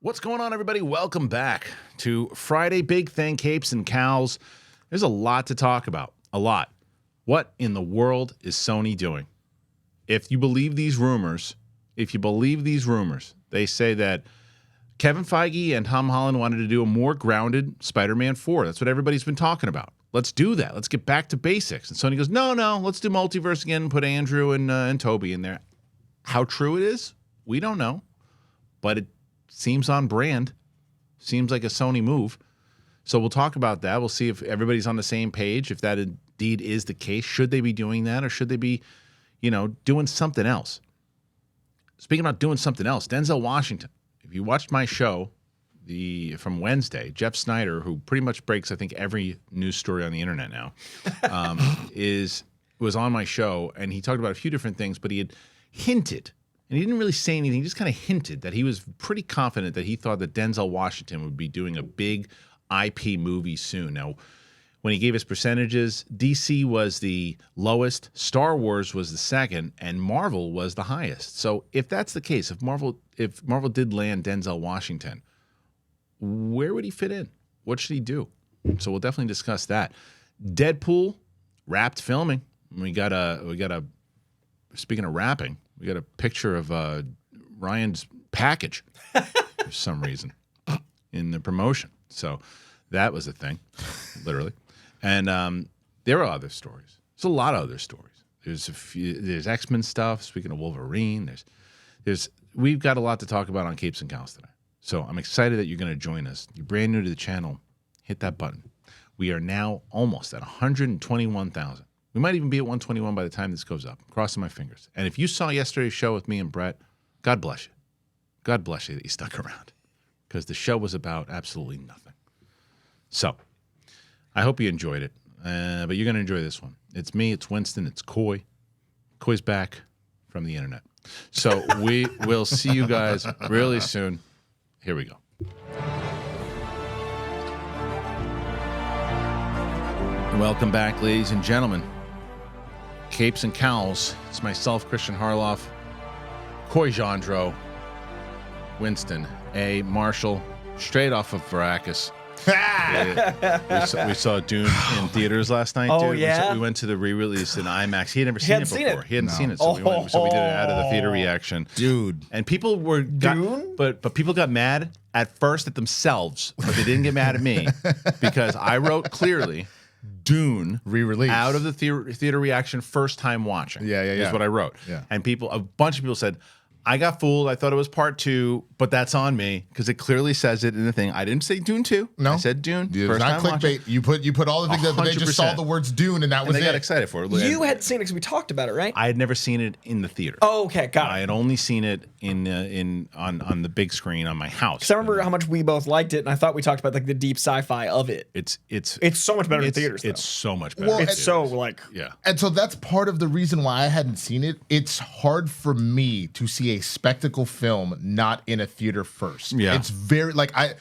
What's going on, everybody? Welcome back to Friday Big Thing, Capes and Cowls. There's a lot to talk about. A lot. What in the world is Sony doing? If you believe these rumors, they say that Kevin Feige and Tom Holland wanted to do a more grounded Spider-Man 4. That's what everybody's been talking about. Let's do that. Let's get back to basics. And Sony goes, no, let's do Multiverse again and put Andrew and Toby in there. How true it is, we don't know. But it seems on brand. Seems like a Sony move. So we'll talk about that. We'll see if everybody's on the same page, if that indeed is the case. Should they be doing that, or should they be, doing something else? Speaking about doing something else, Denzel Washington. If you watched my show from Wednesday, Jeff Snyder, who pretty much breaks, I think, every news story on the internet now, was on my show, and he talked about a few different things, but he had hinted. And he didn't really say anything. He just kind of hinted that he was pretty confident that he thought that Denzel Washington would be doing a big IP movie soon. Now, when he gave his percentages, DC was the lowest, Star Wars was the second, and Marvel was the highest. So if that's the case, if Marvel did land Denzel Washington, where would he fit in? What should he do? So we'll definitely discuss that. Deadpool wrapped filming. We got a speaking of wrapping, we got a picture of Ryan's package for some reason in the promotion. So that was a thing, literally. And there are other stories. There's a lot of other stories. There's X-Men stuff. Speaking of Wolverine, we've got a lot to talk about on Capes and Cowls today. So I'm excited that you're going to join us. You're brand new to the channel. Hit that button. We are now almost at 121,000. We might even be at 121 by the time this goes up. I'm crossing my fingers. And if you saw yesterday's show with me and Brett, God bless you. God bless you that you stuck around, because the show was about absolutely nothing. So I hope you enjoyed it, but you're going to enjoy this one. It's me, it's Winston, it's Coy. Coy's back from the internet. So we will see you guys really soon. Here we go. Welcome back, ladies and gentlemen. Capes and Cowls. It's myself, Kristian Harloff, Coy Jandro, Winston A. Marshall, straight off of Veracruz. We saw Dune in theaters last night, dude. Yeah? We went to the re-release in IMAX. He had never seen it before. He hadn't seen it, so we did it out of the theater reaction. Dude. And people but people got mad at first at themselves, but they didn't get mad at me because I wrote clearly Dune re-release out of the theater reaction first time watching. Yeah. Is what I wrote. Yeah. And a bunch of people said, I got fooled. I thought it was part 2, but that's on me because it clearly says it in the thing. I didn't say Dune 2. No. I said Dune. Dude, first it's not time clickbait. watching. You put all the things that they just saw the words Dune and that was they it. got excited for it. You had seen it because we talked about it, right? I had never seen it in the theater. Oh, okay, got I it. had only seen it on the big screen on my house. Because I remember how much we both liked it, and I thought we talked about like the deep sci-fi of it. It's so much better in theaters. Though. It's so much better. Well, in it's theaters. so like yeah. And so that's part of the reason why I hadn't seen it. It's hard for me to see a spectacle film not in a theater first. Yeah. It's very like I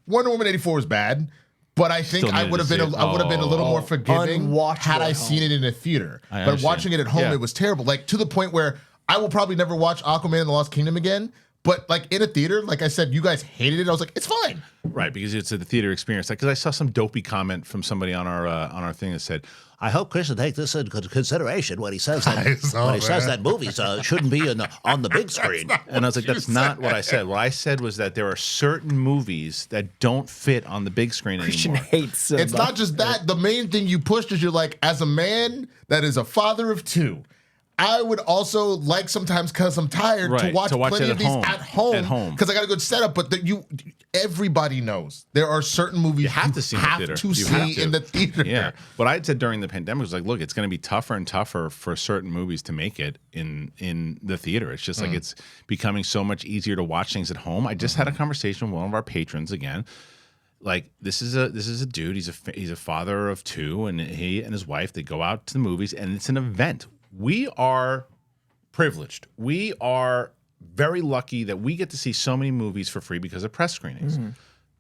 Wonder Woman 84 was bad, but I think I would have been a little more forgiving had I seen it in a theater. But watching it at home, it was terrible. Like to the point where I will probably never watch Aquaman and the Lost Kingdom again. But like in a theater, like I said, you guys hated it. I was like, it's fine. Right, because it's a theater experience. Like, because I saw some dopey comment from somebody on our thing that said, "I hope Chris will take this into consideration when he says that movies shouldn't be on the big screen." And I was like, "That's not what I said. What I said was that there are certain movies that don't fit on the big screen Christian anymore." hates It's not just that. The main thing you pushed is you're like, as a man that is a father of 2. I would also like sometimes because I'm tired to watch plenty of these at home because I got a good setup. But everybody knows there are certain movies you have to see in the theater. Yeah. What I had said during the pandemic was like, look, it's going to be tougher and tougher for certain movies to make it in the theater. It's just like it's becoming so much easier to watch things at home. I just had a conversation with one of our patrons again. Like this is a dude. He's a father of 2, and he and his wife, they go out to the movies, and it's an event. We are privileged. We are very lucky that we get to see so many movies for free because of press screenings.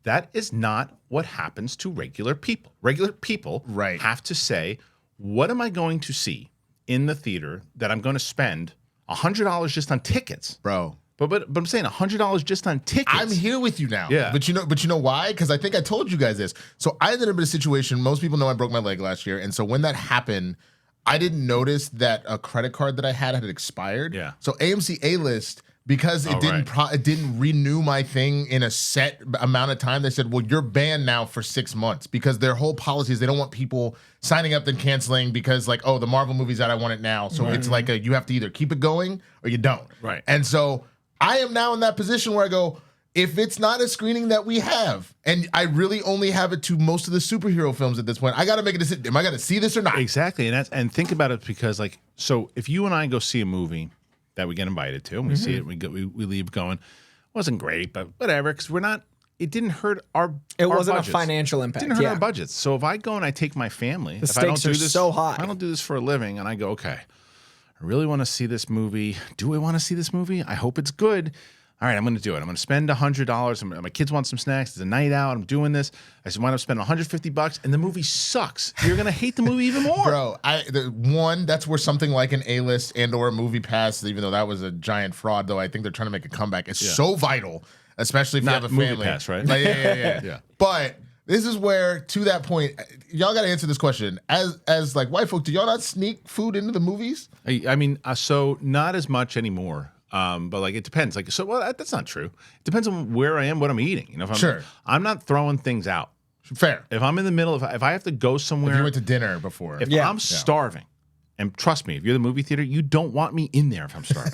That is not what happens to regular people. Regular people have to say, what am I going to see in the theater that I'm going to spend $100 just on tickets? Bro. But I'm saying $100 just on tickets. I'm here with you now. Yeah. But you know why? Because I think I told you guys this. So I ended up in a situation. Most people know I broke my leg last year, and so when that happened, I didn't notice that a credit card that I had expired. Yeah. So AMC A-List, because it it didn't renew my thing in a set amount of time, they said, well, you're banned now for 6 months, because their whole policy is they don't want people signing up then canceling because like, oh, the Marvel movie's out, I want it now. So it's like you have to either keep it going or you don't. Right. And so I am now in that position where I go, if it's not a screening that we have, and I really only have it to most of the superhero films at this point, I got to make a decision. Am I going to see this or not? Exactly. And think about it, because like, so if you and I go see a movie that we get invited to, and we see it, we leave going, wasn't great, but whatever, because it didn't hurt our It wasn't budgets. a financial impact. It didn't hurt our budgets. So if I go and I take my family, the stakes are so high. If I don't do this for a living, and I go, okay, I really want to see this movie. Do I want to see this movie? I hope it's good. All right, I'm going to do it. I'm going to spend $100. My kids want some snacks. It's a night out. I'm doing this. I wind up spending $150, and the movie sucks. You're going to hate the movie even more. Bro, that's where something like an A-list and or a movie pass, even though that was a giant fraud, though I think they're trying to make a comeback. It's so vital, especially if you have a family. Movie pass, right? Like, yeah. But this is where, to that point, y'all got to answer this question. As like white folk, do y'all not sneak food into the movies? I mean, so not as much anymore. But like it depends. Like that's not true. It depends on where I am, what I'm eating. You know, if I'm not throwing things out. Fair. If I'm in the middle, if I have to go somewhere, if you went to dinner before, if I'm starving, and trust me, if you're the movie theater, you don't want me in there if I'm starving.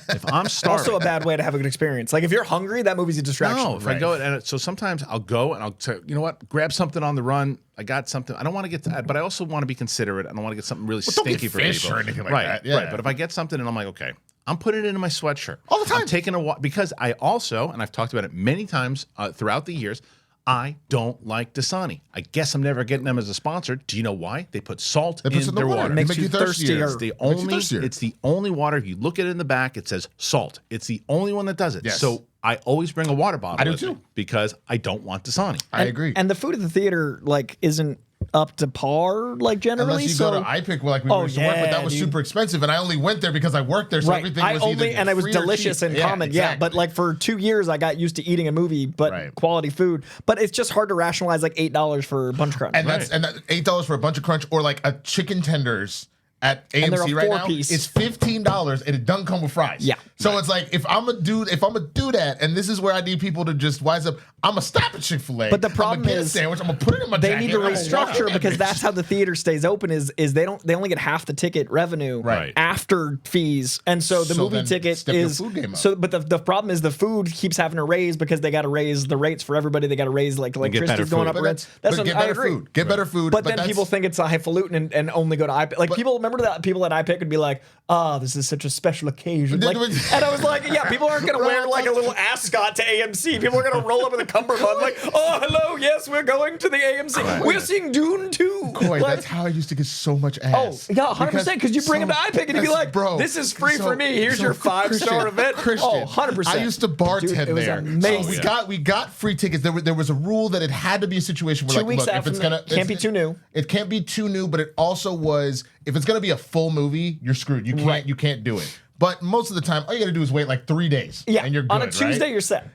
If I'm starving, also a bad way to have a good experience. Like if you're hungry, that movie's a distraction. No, if I go, and so sometimes I'll go and I'll say, you know what, grab something on the run. I got something. I don't want to get to, but I also want to be considerate. I don't want to get something really stinky for fish people or anything like right, that. Yeah. Right. But if I get something and I'm like, okay, I'm putting it into my sweatshirt all the time. I'm taking a walk because I also, and I've talked about it many times throughout the years, I don't like Dasani. I guess I'm never getting them as a sponsor. Do you know why? They put salt in their water. It makes you thirstier. It's the only water. If you look at it in the back, it says salt. It's the only one that does it. Yes. So I always bring a water bottle. I do with too. me because I don't want Dasani. I agree. And the food at the theater like isn't up to par, like generally. Unless you go to iPick, like we used to work, but that was super expensive, and I only went there because I worked there, so everything was and it was delicious and common. Exactly. Yeah, but like for 2 years, I got used to eating a movie, but quality food. But it's just hard to rationalize like $8 for Bunch Crunch, and that's $8 for a Bunch of Crunch, or like a chicken tenders at AMC right now. It's $15, and it doesn't come with fries. Yeah. So it's like if I'm gonna do that, and this is where I need people to just wise up. I'm gonna stop at Chick-fil-A. But the problem is, sandwich. I'm gonna put it in my they jacket. need to restructure because that's how the theater stays open. Is they only get half the ticket revenue after fees, and so the movie ticket is so. But the problem is the food keeps having to raise because they got to raise the rates for everybody. They got to raise like Christie's going up rates. That's what I agree. Get better food. But then people think it's a highfalutin and only go to iPick. Like people remember that people at iPick would be like, "Oh, this is such a special occasion." Like, and I was like, "Yeah, people aren't going to wear like a little ascot to AMC. People are going to roll up in a cummerbund like, oh, hello, yes, we're going to the AMC. Right. We're seeing Dune 2. Coy, that's how I used to get so much ass. Oh, yeah, 100%, because you bring them to iPick and you'd be like, bro, this is free for me. Here's your 5-star event. Kristian, 100%. I used to bartend there. Amazing. We got free tickets. There was a rule that it had to be a situation where 2 weeks after it can't be too new. It can't be too new, but it also was, if it's going to be a full movie, you're screwed. You can't do it. But most of the time, all you got to do is wait like 3 days. Yeah, and you're good, on a Tuesday, you're set.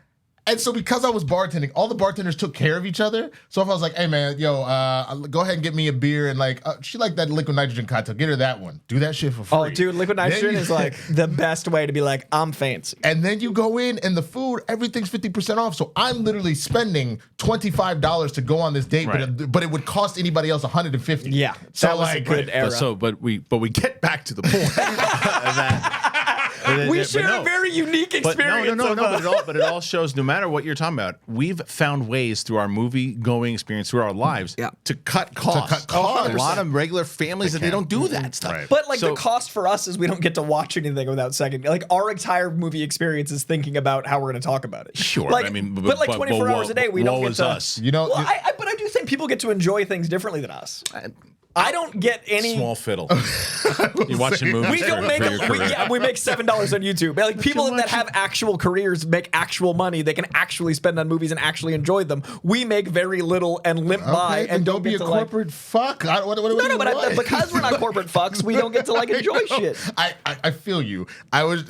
And so because I was bartending, all the bartenders took care of each other. So if I was like, hey, man, go ahead and get me a beer. And like, she liked that liquid nitrogen cocktail. Get her that one. Do that shit for free. Oh, dude, liquid nitrogen is like the best way to be like, I'm fancy. And then you go in and the food, everything's 50% off. So I'm literally spending $25 to go on this date, but it would cost anybody else $150. Yeah. So that was a good era. But we get back to the point that we share a very unique experience. But it all shows, no matter what you're talking about, we've found ways through our movie-going experience, through our lives, to cut costs. A lot of regular families that they don't do that stuff. Right. But like the cost for us is we don't get to watch anything without second. Like our entire movie experience is thinking about how we're going to talk about it. Sure, like, I mean, but like 24 hours a day, we don't get to. Us. You know, well, but I do think people get to enjoy things differently than us. I don't get any small fiddle. You watch a movie. We don't make we make $7 on YouTube. Like people that have actual careers make actual money. They can actually spend on movies and actually enjoy them. We make very little and limp by and don't be a corporate fuck. But because we're not corporate fucks, we don't get to like enjoy shit. I feel you. I was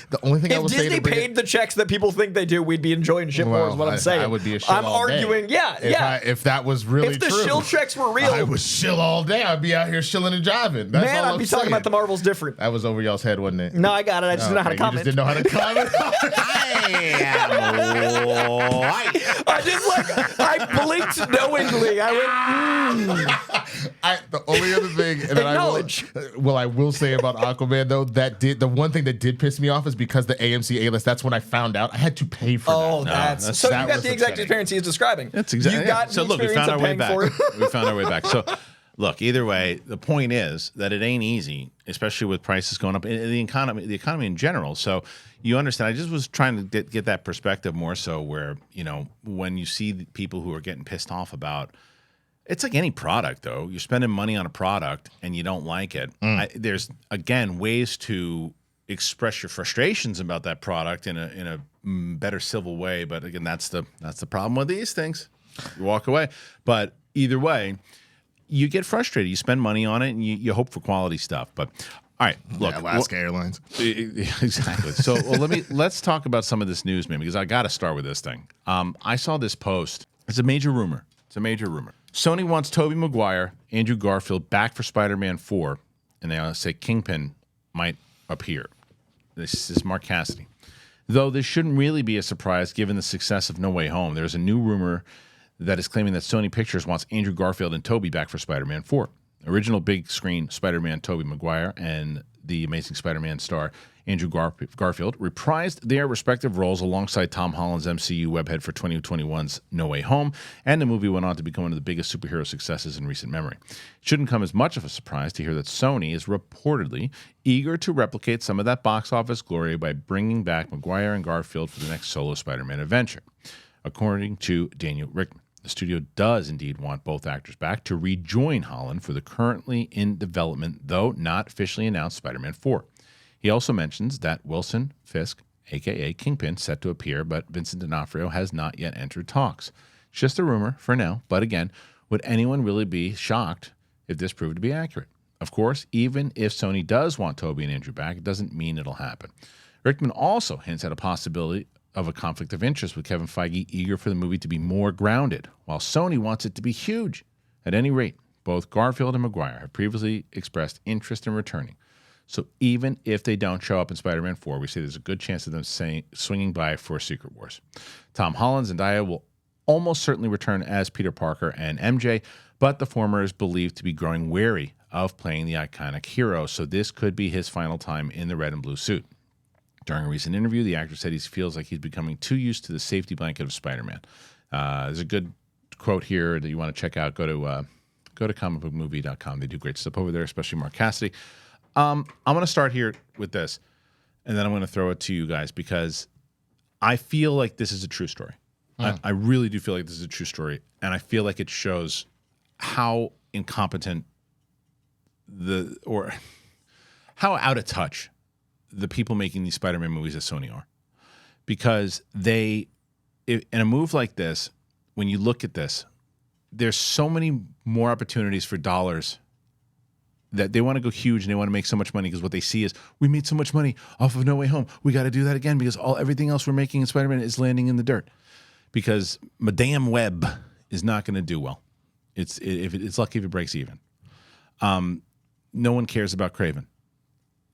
The only thing I If will say Disney to paid the checks that people think they do, we'd be enjoying shit more. Is what I'm saying. I would be a shill I'm all day. arguing. If that was really If the true, shill checks were real, I would shill all day. I'd be out here shilling and jiving. That's man, all I'd I'm be saying. talking about the Marvels different. That was over y'all's head, wasn't it? No, I got it. I just didn't know how to You comment. just didn't know how to comment. I just I blinked knowingly. I went. The only other thing that I will say about Aquaman though, the one thing that did piss me off is because the AMC A-list. That's when I found out I had to pay for that. So you got the exact experience he's describing. That's exactly. You got so the look, we experience found our of way paying back. for it. We found our way back. So look, either way, the point is that it ain't easy, especially with prices going up in the economy in general. So you understand. I just was trying to get that perspective more so where, when you see the people who are getting pissed off about, it's like any product though. You're spending money on a product and you don't like it. There's again ways to express your frustrations about that product in a better civil way. But again, that's the problem with these things. You walk away. But either way, you get frustrated. You spend money on it, and you hope for quality stuff. But all right, look, Alaska Airlines. Exactly. So let's talk about some of this news, man, because I got to start with this thing. I saw this post. It's a major rumor. Sony wants Toby Maguire, Andrew Garfield back for Spider-Man 4, and they say Kingpin might appear. This is Mark Cassidy. Though this shouldn't really be a surprise given the success of No Way Home. There's a new rumor that is claiming that Sony Pictures wants Andrew Garfield and Toby back for Spider-Man 4. Original big screen Spider-Man Toby Maguire and the Amazing Spider-Man star Andrew Garfield reprised their respective roles alongside Tom Holland's MCU webhead for 2021's No Way Home, and the movie went on to become one of the biggest superhero successes in recent memory. It shouldn't come as much of a surprise to hear that Sony is reportedly eager to replicate some of that box office glory by bringing back Maguire and Garfield for the next solo Spider-Man adventure. According to Daniel Rickman, the studio does indeed want both actors back to rejoin Holland for the currently in development, though not officially announced, Spider-Man 4. He also mentions that Wilson Fisk, a.k.a. Kingpin, set to appear, but Vincent D'Onofrio has not yet entered talks. It's just a rumor for now, but again, would anyone really be shocked if this proved to be accurate? Of course, even if Sony does want Toby and Andrew back, it doesn't mean it'll happen. Rickman also hints at a possibility of a conflict of interest with Kevin Feige eager for the movie to be more grounded, while Sony wants it to be huge. At any rate, both Garfield and Maguire have previously expressed interest in returning. So even if they don't show up in Spider-Man 4, we say there's a good chance of them swinging by for Secret Wars. Tom Holland's Zendaya will almost certainly return as Peter Parker and MJ, but the former is believed to be growing wary of playing the iconic hero, so this could be his final time in the red and blue suit. During a recent interview, the actor said he feels like he's becoming too used to the safety blanket of Spider-Man. There's a good quote here that you want to check out. Go to comicbookmovie.com. They do great stuff over there, especially Mark Cassidy. I'm going to start here with this, and then I'm going to throw it to you guys because I feel like this is a true story. I really do feel like this is a true story, and I feel like it shows how incompetent how out of touch the people making these Spider-Man movies at Sony are. Because in a move like this, when you look at this, there's so many more opportunities for dollars that they want to go huge and they want to make so much money because what they see is we made so much money off of No Way Home. We got to do that again because everything else we're making in Spider-Man is landing in the dirt. Because Madamme Webb is not going to do well. It's lucky if it breaks even. No one cares about Kraven.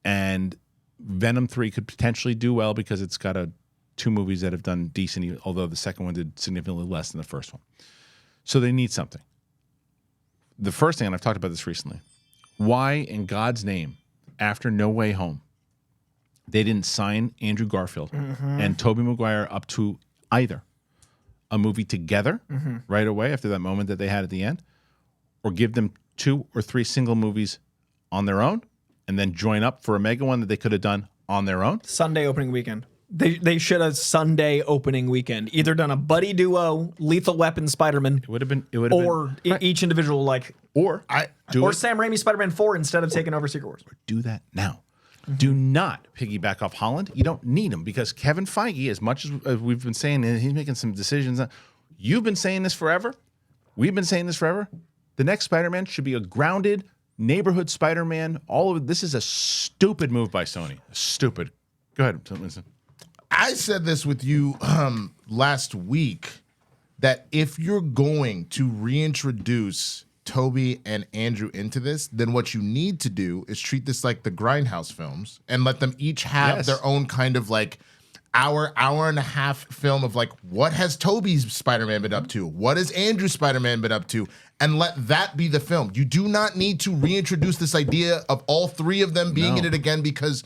And Venom 3 could potentially do well because it's got two movies that have done decent, although the second one did significantly less than the first one. So they need something. The first thing, and I've talked about this recently, why in God's name, after No Way Home, they didn't sign Andrew Garfield and Toby Maguire up to either a movie together right away after that moment that they had at the end, or give them 2 or 3 single movies on their own and then join up for a mega one that they could have done on their own? Sunday opening weekend. They should have Sunday opening weekend. Either done a buddy duo, Lethal Weapon Spider-Man. It would have been each individual or Sam Raimi Spider-Man 4 instead of taking over Secret Wars. Do that now. Do not piggyback off Holland. You don't need him because Kevin Feige, as much as we've been saying, and he's making some decisions. You've been saying this forever. We've been saying this forever. The next Spider-Man should be a grounded neighborhood Spider-Man. All of this is a stupid move by Sony. Stupid. Go ahead, Winston. I said this with you last week, that if you're going to reintroduce Toby and Andrew into this, then what you need to do is treat this like the Grindhouse films and let them each have their own kind of like hour and a half film of like, what has Toby's Spider-Man been up to? What has Andrew's Spider-Man been up to? And let that be the film. You do not need to reintroduce this idea of all three of them being in it again, because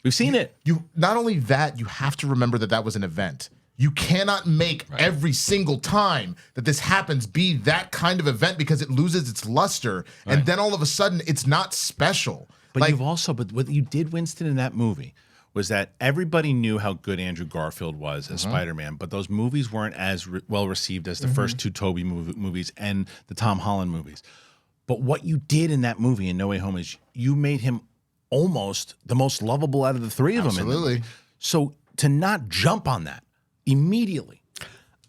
we've seen it. You not only that, you have to remember that that was an event. You cannot make every single time that this happens be that kind of event, because it loses its luster. Right. And then all of a sudden it's not special. But but what you did, Winston, in that movie was that everybody knew how good Andrew Garfield was as Spider-Man, but those movies weren't as well received as the first two Toby movies and the Tom Holland movies. But what you did in that movie, in No Way Home, is you made him almost the most lovable out of the three of them. Absolutely. So to not jump on that immediately.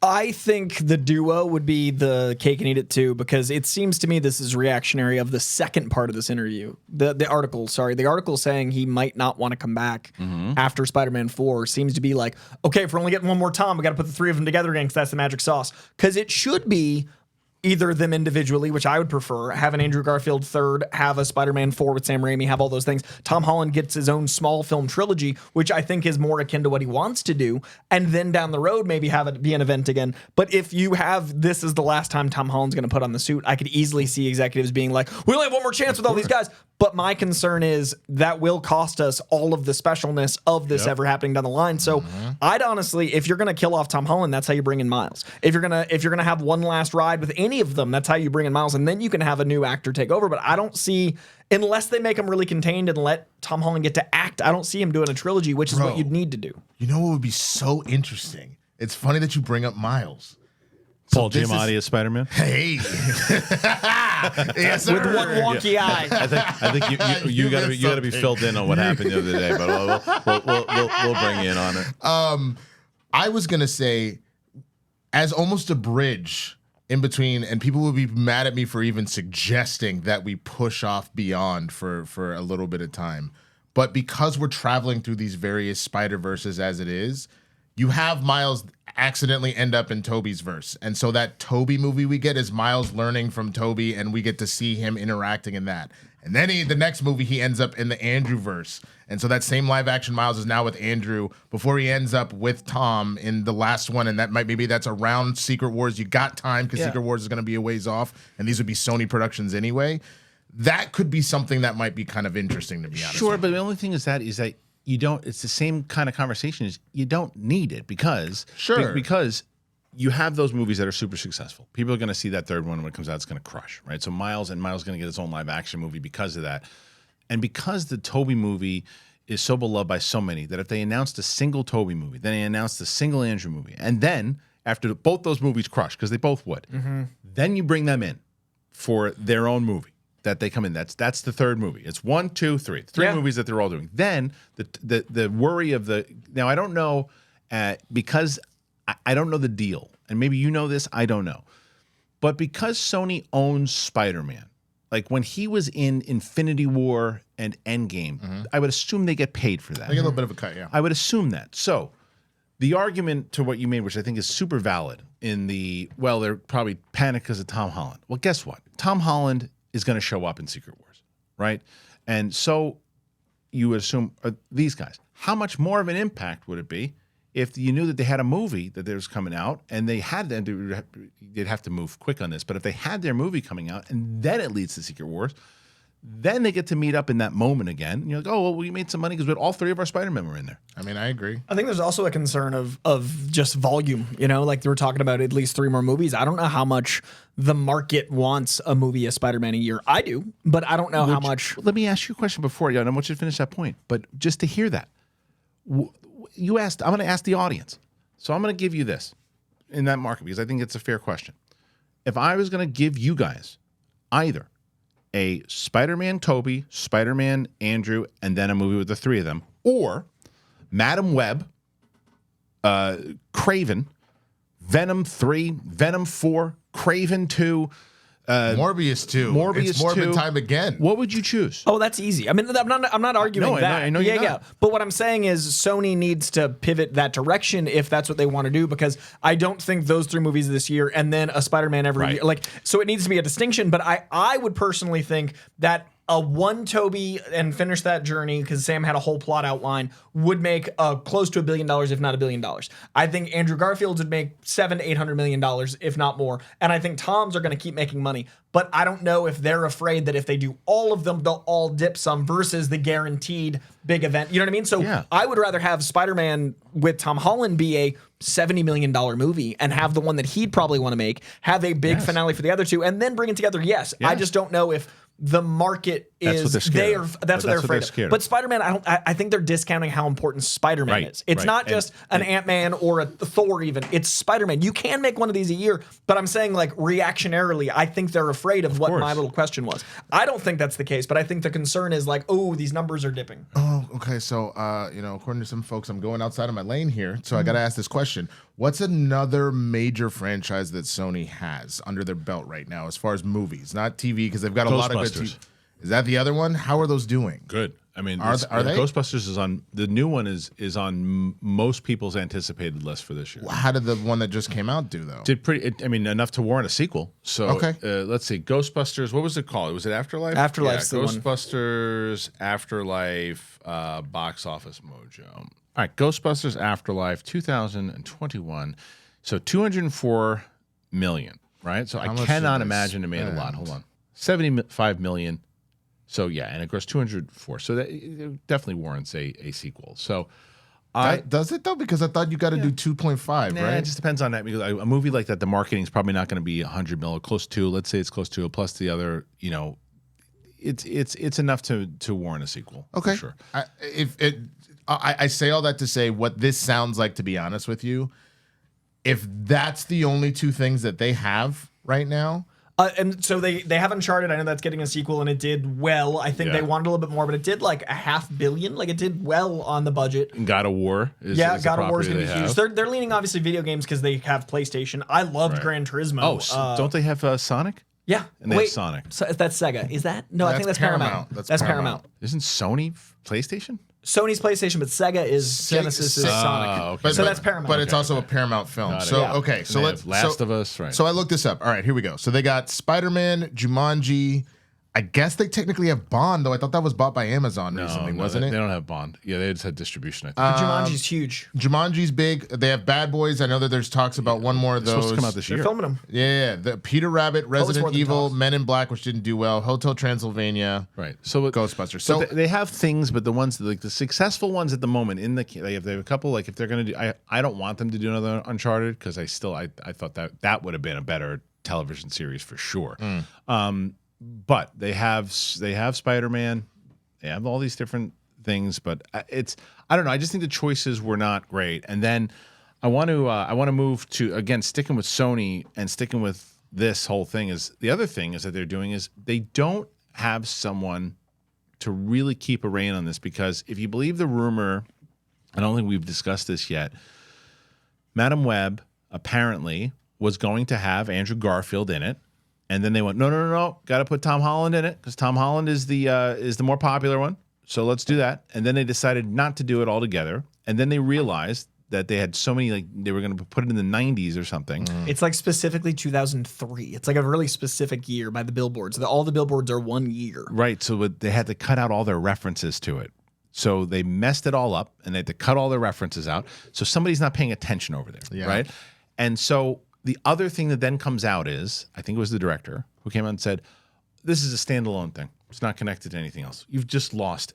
I think the duo would be the cake and eat it too, because it seems to me this is reactionary of the second part of this interview. The article saying he might not want to come back after Spider-Man 4 seems to be like, okay, if we're only getting one more Tom, we got to put the three of them together again because that's the magic sauce. Because it should be either of them individually, which I would prefer, have an Andrew Garfield third, have a Spider-Man 4 with Sam Raimi, have all those things. Tom Holland gets his own small film trilogy, which I think is more akin to what he wants to do, and then down the road maybe have it be an event again. But if you have this is the last time Tom Holland's going to put on the suit, I could easily see executives being like, we only have one more chance with all these guys. But my concern is that will cost us all of the specialness of this ever happening down the line. So I'd honestly, if you're going to kill off Tom Holland, that's how you bring in Miles. If you're gonna have one last ride with any of them, that's how you bring in Miles, and then you can have a new actor take over. But I don't see, unless they make him really contained and let Tom Holland get to act, I don't see him doing a trilogy, which is what you'd need to do. You know what would be so interesting? It's funny that you bring up Miles. Paul Giamatti as Spider-Man. Hey, yes, sir. With one wonky eye. I think you got to be filled in on what happened the other day, but we'll bring you in on it. I was gonna say, as almost a bridge in between, and people will be mad at me for even suggesting that we push off Beyond for a little bit of time, but because we're traveling through these various Spider-Verses as it is, you have Miles accidentally end up in Toby's verse. And so that Toby movie we get is Miles learning from Toby, and we get to see him interacting in that. And then the next movie, he ends up in the Andrew verse. And so that same live action Miles is now with Andrew before he ends up with Tom in the last one. And maybe that's around Secret Wars. You got time because Secret Wars is going to be a ways off. And these would be Sony productions anyway. That could be something that might be kind of interesting, to be honest. Sure, but the only thing is that you don't, it's the same kind of conversation, is you don't need it because you have those movies that are super successful. People are going to see that third one when it comes out, it's going to crush, right? So Miles is going to get his own live action movie because of that. And because the Toby movie is so beloved by so many, that if they announced a single Toby movie, then they announced a single Andrew movie, and then after both those movies crush, because they both would, then you bring them in for their own movie that they come in. That's the third movie. It's 1, 2, 3. Three movies that they're all doing. Then the worry of now I don't know, because I don't know the deal, and maybe you know this, I don't know. But because Sony owns Spider-Man, like when he was in Infinity War and Endgame, I would assume they get paid for that. They get a little bit of a cut, yeah. I would assume that. So the argument to what you made, which I think is super valid, they're probably panicked because of Tom Holland. Well, guess what? Tom Holland is going to show up in Secret Wars, right? And so you would assume these guys. How much more of an impact would it be if you knew that they had a movie that was coming out, and they had them, they'd have to move quick on this, but if they had their movie coming out and then it leads to Secret Wars, then they get to meet up in that moment again. And you're like, oh, well, we made some money because all three of our Spider-Men were in there. I mean, I agree. I think there's also a concern of just volume, like they were talking about at least 3 more movies. I don't know how much the market wants a movie of Spider-Man a year. I do, but I don't know how much. Let me ask you a question before, I want you to finish that point, but just to hear that. You asked, I'm going to ask the audience. So I'm going to give you this in that market because I think it's a fair question. If I was going to give you guys either a Spider-Man Toby, Spider-Man Andrew, and then a movie with the 3 of them, or Madamme Webb, Craven, Venom 3, Venom 4, Craven 2, Morbius 2. Morbius it's Morbid 2. time again. What would you choose? Oh, that's easy. I mean, I'm not arguing that. I know you're not. But what I'm saying is Sony needs to pivot that direction if that's what they want to do, because I don't think those 3 movies this year and then a Spider-Man every year. Like, so it needs to be a distinction. But I would personally think that a one Toby and finish that journey, because Sam had a whole plot outline, would make close to $1 billion, if not $1 billion. I think Andrew Garfield's would make $700-800 million, if not more. And I think Tom's are going to keep making money. But I don't know if they're afraid that if they do all of them, they'll all dip some versus the guaranteed big event. You know what I mean? So I would rather have Spider-Man with Tom Holland be a $70 million movie and have the one that he'd probably want to make, have a big finale for the other two, and then bring it together. Yes. I just don't know if the market is that's what they're afraid of. But Spider-Man, I think they're discounting how important Spider-Man is. It's not just an Ant-Man or a Thor even. It's Spider-Man. You can make one of these a year, but I'm saying, like, reactionarily, I think they're afraid of what my little question was. I don't think that's the case, but I think the concern is like, oh, these numbers are dipping. Oh, okay. So, according to some folks, I'm going outside of my lane here. So I got to ask this question. What's another major franchise that Sony has under their belt right now as far as movies? Not TV, because they've got a lot of good TV. Is that the other one? How are those doing? Good. I mean, are they? Ghostbusters is on, the new one is on most people's anticipated list for this year. How did the one that just came out do, though? Did enough to warrant a sequel. So let's see, Ghostbusters. What was it called? Was it Afterlife? Afterlife's the one. Ghostbusters Afterlife box office mojo. All right, Ghostbusters Afterlife 2021. So 204 million. Right. So I cannot imagine it made a lot. Hold on, 75 million. So yeah, and it grossed 204. So that it definitely warrants a sequel. So does it though? Because I thought you got to do 2.5, right? It just depends on that. Because a movie like that, the marketing is probably not going to be 100 mil, or close to. Let's say it's close to, plus the other. It's enough to warrant a sequel. Okay, for sure. I say all that to say what this sounds like. To be honest with you, if that's the only 2 things that they have right now. And so they have Uncharted. I know that's getting a sequel, and it did well. I think they wanted a little bit more, but it did like $500 million. Like, it did well on the budget. And God of War is God of War is going to be huge. They're leaning obviously video games because they have PlayStation. I loved Gran Turismo. Oh, don't they have Sonic? Yeah. And they have Sonic. So that's Sega. Is that? No, I think that's Paramount. That's Paramount. Isn't Sony PlayStation? Sony's PlayStation, but Sega is Genesis is Sonic. Okay. So that's Paramount. But it's also a Paramount film. So okay, so let's Last of Us, right? So I looked this up. All right, here we go. So they got Spider-Man, Jumanji. I guess they technically have Bond, though. I thought that was bought by Amazon recently, wasn't it? They don't have Bond. Yeah, they just had distribution, I think. Jumanji's huge. Jumanji's big. They have Bad Boys. I know that there's talks about one more of those. It's supposed to come out this year. They're filming them. Yeah, the Peter Rabbit, Resident Evil, Men in Black, which didn't do well, Hotel Transylvania, right? So Ghostbusters. So they have things, but the ones like the successful ones at the moment they have a couple. Like, if they're going to do, I don't want them to do another Uncharted, because I thought that would have been a better television series for sure. But they have Spider-Man, they have all these different things, but I don't know. I just think the choices were not great. And then I want to move to, again, sticking with Sony and sticking with this whole thing. Is the other thing is that they're doing is they don't have someone to really keep a rein on this, because if you believe the rumor, I don't think we've discussed this yet, Madamme Webb apparently was going to have Andrew Garfield in it. And then they went, no, got to put Tom Holland in it, because Tom Holland is the more popular one. So let's do that. And then they decided not to do it altogether. And then they realized that they had so many, like, they were going to put it in the 90s or something. It's like specifically 2003. It's like a really specific year by the billboards. All the billboards are 1 year. Right. So they had to cut out all their references to it. So they messed it all up, and they had to cut all their references out. So somebody's not paying attention over there. Right. And so the other thing that then comes out is, I think it was the director who came out and said, this is a standalone thing. It's not connected to anything else. You've just lost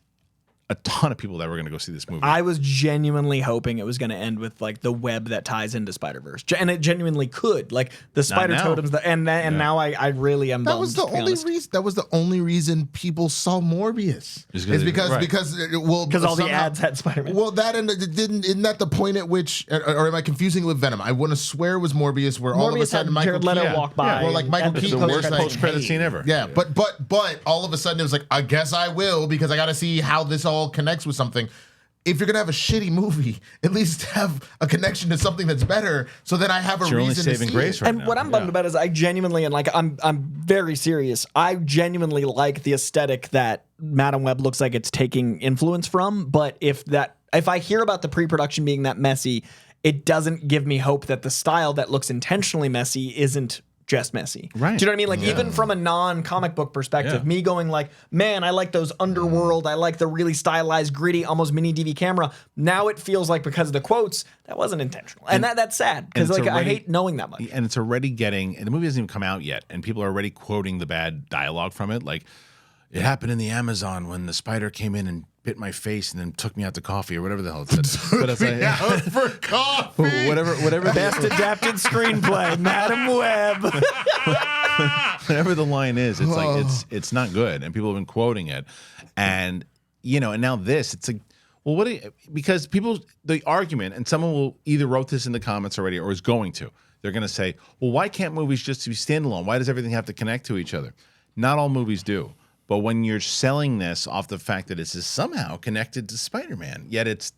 a ton of people that were going to go see this movie. I was genuinely hoping it was going to end with like the web that ties into Spider-Verse, and it genuinely could, like the spider totems. Now I really am. That was the only reason. That was the only reason people saw Morbius. Is because all the ads had Spider-Man. Well, that and it didn't. Isn't that the point at which, or am I confusing with Venom? I want to swear it was Morbius, where all of a sudden Michael Keaton walk by. Well, like Michael Keaton, the worst post-credit scene ever. Yeah, but all of a sudden it was like, I guess I will, because I got to see how this all connects with something. if you're gonna have a shitty movie, at least have a connection to something that's better. So that I have a reason to see it. Right and now. What I'm bummed about is I genuinely, and like I'm very serious. I genuinely like the aesthetic that Madamme Webb looks like it's taking influence from. But if I hear about the pre-production being that messy, it doesn't give me hope that the style that looks intentionally messy isn't just messy. Right. Do you know what I mean? Like even from a non-comic book perspective, me going like, man, I like those underworld. I like the really stylized, gritty, almost mini DV camera. Now it feels like because of the quotes, that wasn't intentional. And that's sad because like I hate knowing that much. And it's already getting, and the movie hasn't even come out yet, and people are already quoting the bad dialogue from it. Like, it happened in the Amazon when the spider came in and bit my face and then took me out to coffee or whatever the hell it said. But it's like, out for coffee. Whatever. Best adapted screenplay, Madamme Webb. Whatever the line is, it's like it's not good, and people have been quoting it, and and now this, it's like, well, because the argument, and someone will either wrote this in the comments already or is going to, they're going to say, well, why can't movies just be standalone? Why does everything have to connect to each other? Not all movies do. But when you're selling this off the fact that it's somehow connected to Spider-Man, yet it's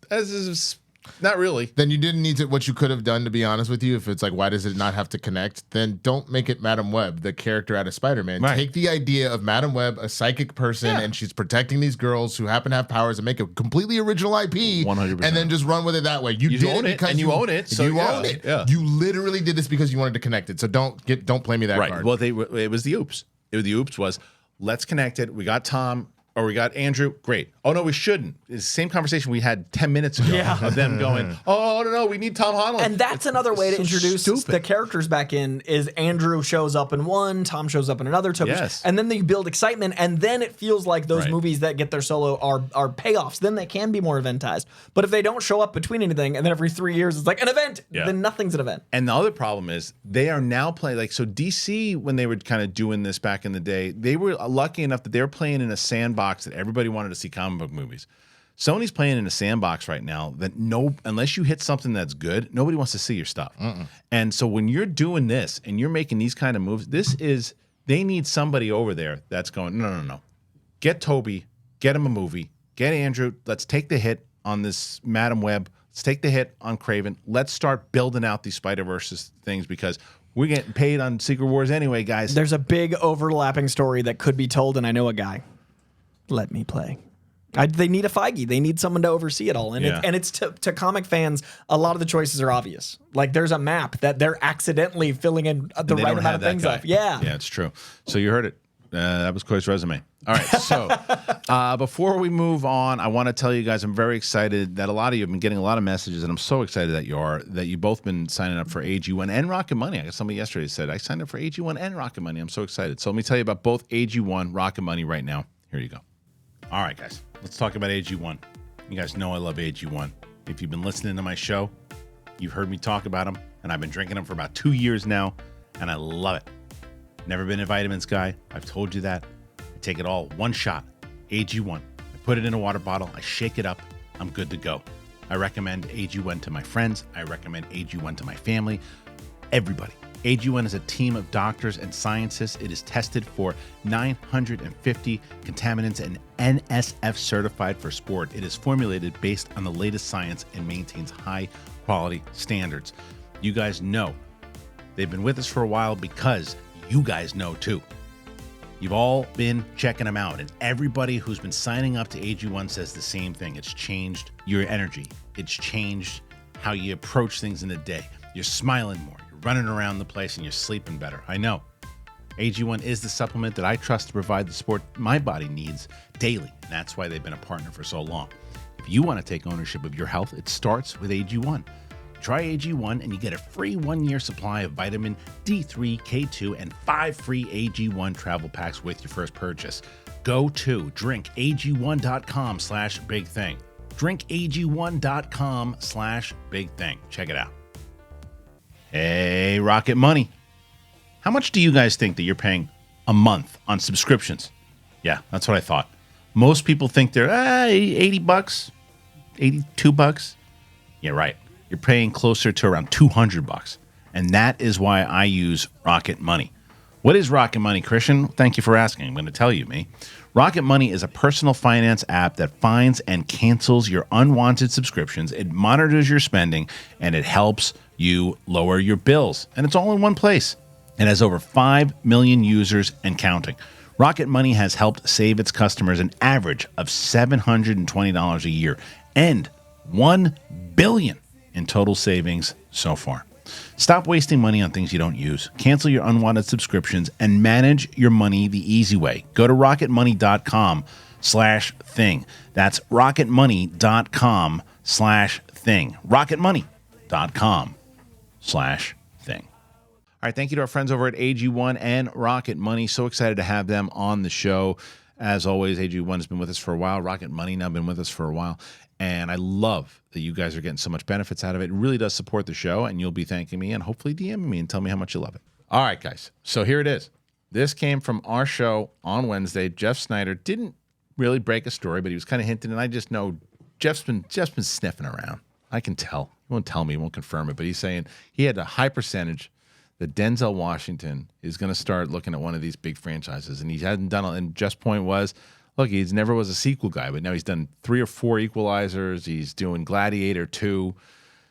not really. Then you didn't need to. What you could have done, to be honest with you, if it's like, why does it not have to connect? Then don't make it Madamme Webb, the character out of Spider-Man. Right. Take the idea of Madamme Webb, a psychic person, and she's protecting these girls who happen to have powers, and make a completely original IP, 100%. and then just run with it that way. You did own it, because and you own it. So you own it. Yeah. You literally did this because you wanted to connect it. So don't play me that card. Well, it was the oops. The oops was, let's connect it. We got Tom, or we got Andrew. Great. Oh, no, we shouldn't. It's the same conversation we had 10 minutes ago of them going, oh, no, we need Tom Holland. And that's another way to introduce the characters back in is Andrew shows up in one, Tom shows up in another, Toby. Yes. And then they build excitement, and then it feels like those movies that get their solo are payoffs. Then they can be more eventized. But if they don't show up between anything, and then every 3 years it's like an event, then nothing's an event. And the other problem is they are now playing, like, so DC, when they were kind of doing this back in the day, they were lucky enough that they were playing in a sandbox that everybody wanted to see comic book movies. Sony's playing in a sandbox right now that unless you hit something that's good, nobody wants to see your stuff. And so when you're doing this and you're making these kind of moves, they need somebody over there that's going, no. Get Toby, get him a movie, get Andrew, let's take the hit on this Madamme Webb, let's take the hit on Craven, let's start building out these Spider-Verse things because we're getting paid on Secret Wars anyway, guys. There's a big overlapping story that could be told, and I know a guy. Let me play. They need a Feige. They need someone to oversee it all. And it's to comic fans, a lot of the choices are obvious. Like there's a map that they're accidentally filling in the right amount of things up. Yeah, it's true. So you heard it. That was Coy's resume. All right. So before we move on, I want to tell you guys I'm very excited that a lot of you have been getting a lot of messages, and I'm so excited that you've both been signing up for AG1 and Rocket Money. I got somebody yesterday said I signed up for AG1 and Rocket Money. I'm so excited. So let me tell you about both AG1, Rocket Money right now. Here you go. All right, guys, let's talk about AG1. You guys know I love AG1. If you've been listening to my show, you've heard me talk about them, and I've been drinking them for about 2 years now, and I love it. Never been a vitamins guy. I've told you that. I take it all one shot, AG1. I put it in a water bottle. I shake it up. I'm good to go. I recommend AG1 to my friends. I recommend AG1 to my family. Everybody. AG1 is a team of doctors and scientists. It is tested for 950 contaminants and NSF certified for sport. It is formulated based on the latest science and maintains high quality standards. You guys know they've been with us for a while because you guys know too. You've all been checking them out, and everybody who's been signing up to AG1 says the same thing. It's changed your energy. It's changed how you approach things in the day. You're smiling more. Running around the place and you're sleeping better. I know. AG1 is the supplement that I trust to provide the support my body needs daily. And that's why they've been a partner for so long. If you want to take ownership of your health, it starts with AG1. Try AG1 and you get a free 1-year supply of vitamin D3, K2, and 5 free AG1 travel packs with your first purchase. Go to drinkag1.com/bigthing. drinkag1.com/bigthing. Check it out. Hey, Rocket Money. How much do you guys think that you're paying a month on subscriptions? Yeah, that's what I thought. Most people think they're $80, $82. Yeah, right. You're paying closer to around $200. And that is why I use Rocket Money. What is Rocket Money, Kristian? Thank you for asking. I'm going to tell you, me. Rocket Money is a personal finance app that finds and cancels your unwanted subscriptions. It monitors your spending, and it helps you lower your bills. And it's all in one place. It has over 5 million users and counting. Rocket Money has helped save its customers an average of $720 a year and $1 billion in total savings so far. Stop wasting money on things you don't use. Cancel your unwanted subscriptions and manage your money the easy way. Go to rocketmoney.com/thing. That's rocketmoney.com/thing. rocketmoney.com/thing. All right, thank you to our friends over at AG1 and Rocket Money. So excited to have them on the show. As always, AG1 has been with us for a while. Rocket Money now been with us for a while. And I love that you guys are getting so much benefits out of it. It really does support the show, and you'll be thanking me and hopefully DMing me and tell me how much you love it. All right, guys. So here it is. This came from our show on Wednesday. Jeff Snyder didn't really break a story, but he was kind of hinting, and I just know Jeff's been sniffing around. I can tell. He won't tell me. He won't confirm it, but he's saying he had a high percentage that Denzel Washington is going to start looking at one of these big franchises, and he hadn't done it. And Jeff's point was, look, he's never was a sequel guy, but now he's done 3 or 4 Equalizers. He's doing Gladiator 2.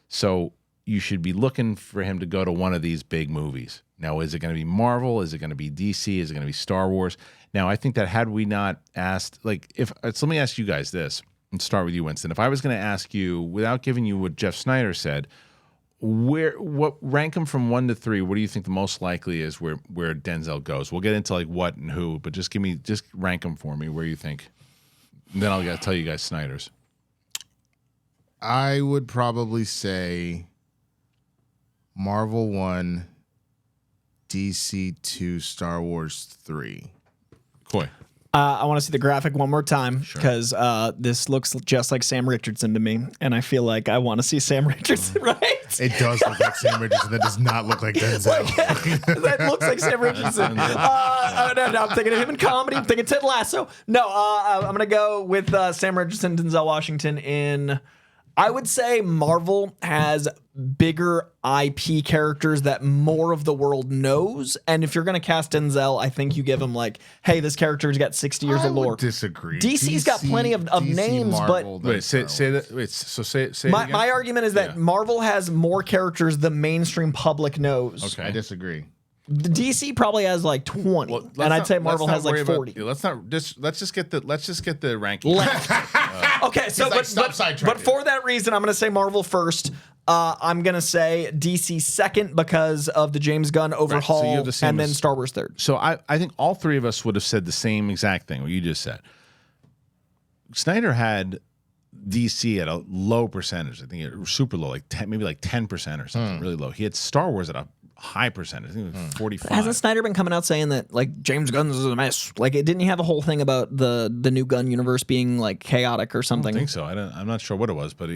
So you should be looking for him to go to one of these big movies. Now, is it going to be Marvel? Is it going to be DC? Is it going to be Star Wars? Now, I think that had we not asked, like, so let me ask you guys this, and start with you, Winston. If I was going to ask you, without giving you what Jeff Snyder said, what rank them from 1 to 3? What do you think the most likely is where Denzel goes? We'll get into like what and who, but just rank them for me. Where you think? And then I'll tell you guys Snyder's. I would probably say Marvel 1, DC 2, Star Wars 3. Coy. I want to see the graphic one more time because this looks just like Sam Richardson to me, and I feel like I want to see Sam Richardson, right? It does look like Sam Richardson. That does not look like Denzel. That looks like Sam Richardson. No, I'm thinking of him in comedy. I'm thinking Ted Lasso. No, I'm going to go with Sam Richardson, Denzel Washington in... I would say Marvel has bigger IP characters that more of the world knows. And if you're going to cast Denzel, I think you give him like, hey, this character's got 60 years of lore. I disagree. DC's got plenty of names, Marvel, but... Wait, say that. Wait, so say it again. My argument is that Marvel has more characters the mainstream public knows. Okay, I disagree. The DC probably has like 20, and I'd say Marvel has like 40. Let's just get the ranking. Okay, so but for that reason, I'm going to say Marvel first. I'm going to say DC second because of the James Gunn overhaul, and then Star Wars third. So I think all three of us would have said the same exact thing, what you just said. Snyder had DC at a low percentage. I think it was super low, like 10, maybe like 10% or something, really low. He had Star Wars at a high percentage. I think it was 45. Hasn't Snyder been coming out saying that like James Gunn's is a mess? Like, didn't he have a whole thing about the new Gunn universe being like chaotic or something? I don't think so. I'm not sure what it was, but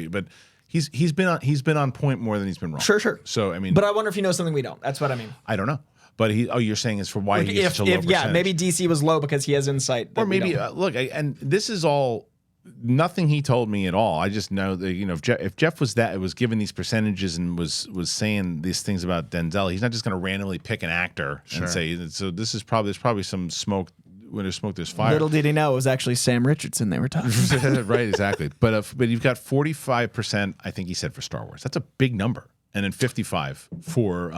he's been on point more than he's been wrong. Sure. So I mean, but I wonder if he knows something we don't. That's what I mean. I don't know. But you're saying it's for why he's such a low percentage. Yeah, maybe DC was low because he has insight. Or maybe and this is all. Nothing he told me at all. I just know that if Jeff was given these percentages and was saying these things about Denzel, he's not just going to randomly pick an actor and say. So there's probably some smoke. When there's smoke, there's fire. Little did he know it was actually Sam Richardson they were talking about. Right, exactly. But you've got 45%. I think he said for Star Wars. That's a big number, and then 55 for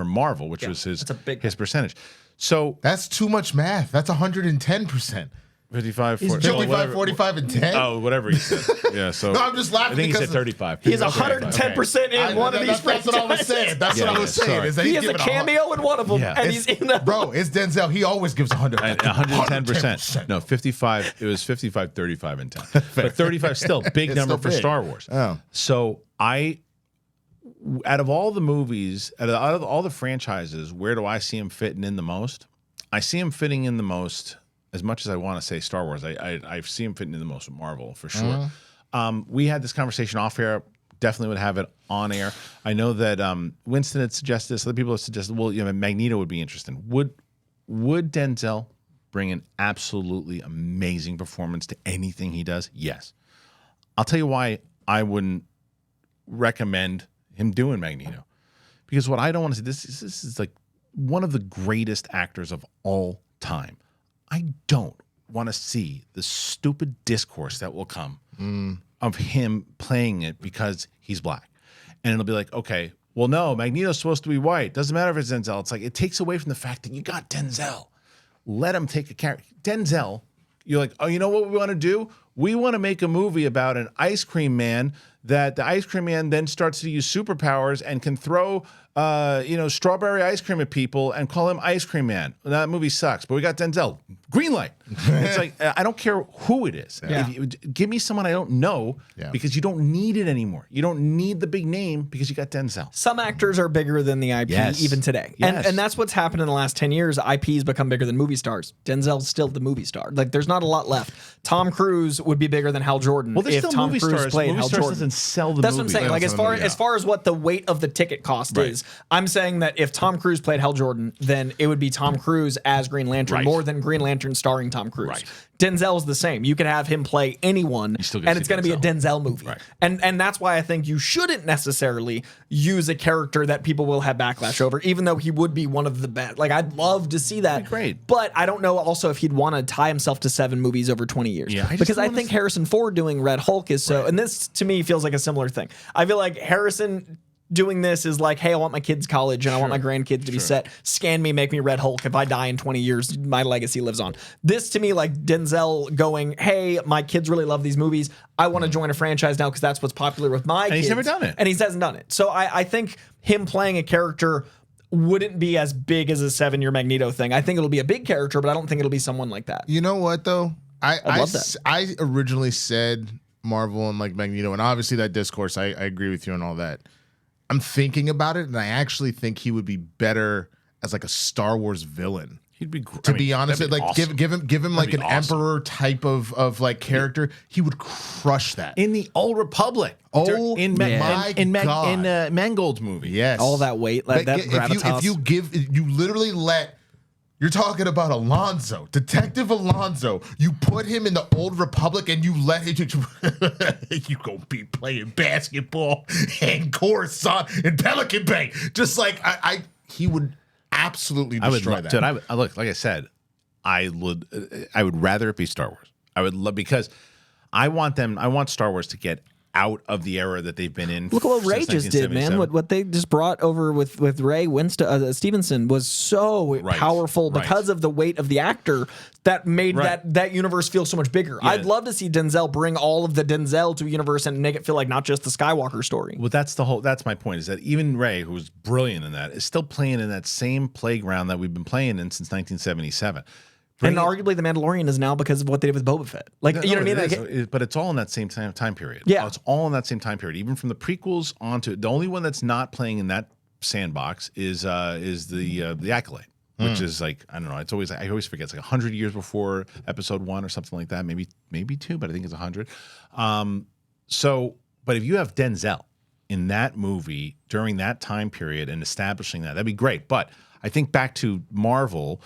Marvel, which was his percentage. So that's too much math. That's 110%. 55, 45, and 10. Oh, whatever he said. Yeah, so no, I'm just laughing. I think he said 35. He's 110% in one of these franchises. That's what I was saying. That's what I was saying. Is that he has a cameo in one of them, and he's in the... Bro, it's Denzel. He always gives 110%. No, 55. It was 55, 35, and 10. But 35 still big number for Star Wars. Oh. So out of all the movies, out of all the franchises, where do I see him fitting in the most? I see him fitting in the most. As much as I want to say Star Wars, I see him fitting in the most with Marvel for sure. We had this conversation off air. Definitely would have it on air. I know that Winston had suggested this. Other people have suggested, well, Magneto would be interesting. Would Denzel bring an absolutely amazing performance to anything he does? Yes. I'll tell you why I wouldn't recommend him doing Magneto. Because what I don't want to see, this is like one of the greatest actors of all time. I don't want to see the stupid discourse that will come of him playing it because he's black. And it'll be like, okay, well, no, Magneto's supposed to be white. Doesn't matter if it's Denzel. It's like, it takes away from the fact that you got Denzel. Let him take a character. Denzel, you're like, oh, you know what we want to do? We want to make a movie about an ice cream man that the ice cream man then starts to use superpowers and can throw, strawberry ice cream at people and call him Ice Cream Man. That movie sucks, but we got Denzel. Green light. It's like, I don't care who it is. Yeah. Give me someone I don't know because you don't need it anymore. You don't need the big name because you got Denzel. Some actors are bigger than the IP even today. Yes. And that's what's happened in the last 10 years. IP's become bigger than movie stars. Denzel's still the movie star. Like, there's not a lot left. Tom Cruise would be bigger than Hal Jordan if Tom Cruise played Hal Jordan. Doesn't sell the That's movie. what I'm saying. Like, as far as what the weight of the ticket cost is, I'm saying that if Tom Cruise played Hal Jordan, then it would be Tom Cruise as Green Lantern more than Green Lantern starring Tom Cruise. Right. Denzel's the same. You could have him play anyone, and it's going to be a Denzel movie. Right. And that's why I think you shouldn't necessarily use a character that people will have backlash over, even though he would be one of the best. Like, I'd love to see that. Great. But I don't know also if he'd want to tie himself to 7 movies over 20 years. Yeah, because I think Harrison Ford doing Red Hulk is so, and this to me feels like a similar thing. I feel like Harrison doing this is like, hey, I want my kids' college and I want my grandkids to be set. Scan me, make me Red Hulk. If I die in 20 years, my legacy lives on. This to me, like Denzel going, hey, my kids really love these movies. I want to join a franchise now because that's what's popular with my kids. And he's never done it. And he hasn't done it. So I think him playing a character wouldn't be as big as a 7-year Magneto thing. I think it'll be a big character, but I don't think it'll be someone like that. You know what, though? I love that. I originally said Marvel and like Magneto, and obviously that discourse, I agree with you on all that. I'm thinking about it, and I actually think he would be better as like a Star Wars villain. He'd be great. To be honest, like awesome. give him like an emperor type of like character. He would crush that in the Old Republic. In Mangold's movie. Yes, all that weight, like that gravitas. If you literally let. You're talking about Alonzo, Detective Alonzo. You put him in the Old Republic and you let him. You gonna be playing basketball in Coruscant in Pelican Bay. Just like he would absolutely destroy that. Dude, I look, like I said, I would rather it be Star Wars. I would love, because I want Star Wars to get out of the era that they've been in. Look at what Ray just did, man. What they just brought over with Ray Winston Stevenson was so powerful because of the weight of the actor that made that universe feel so much bigger. Yeah. I'd love to see Denzel bring all of the Denzel to a universe and make it feel like not just the Skywalker story. Well, that's my point, is that even Ray, who was brilliant in that, is still playing in that same playground that we've been playing in since 1977. And arguably, The Mandalorian is now because of what they did with Boba Fett. Like, you know what I mean? But it's all in that same time period. Yeah. It's all in that same time period. Even from the prequels onto the only one that's not playing in that sandbox is the Acolyte, which is like, I don't know. It's always, I always forget. It's like 100 years before Episode 1 or something like that. Maybe 2, but I think it's 100. But if you have Denzel in that movie during that time period and establishing that'd be great. But I think back to Marvel.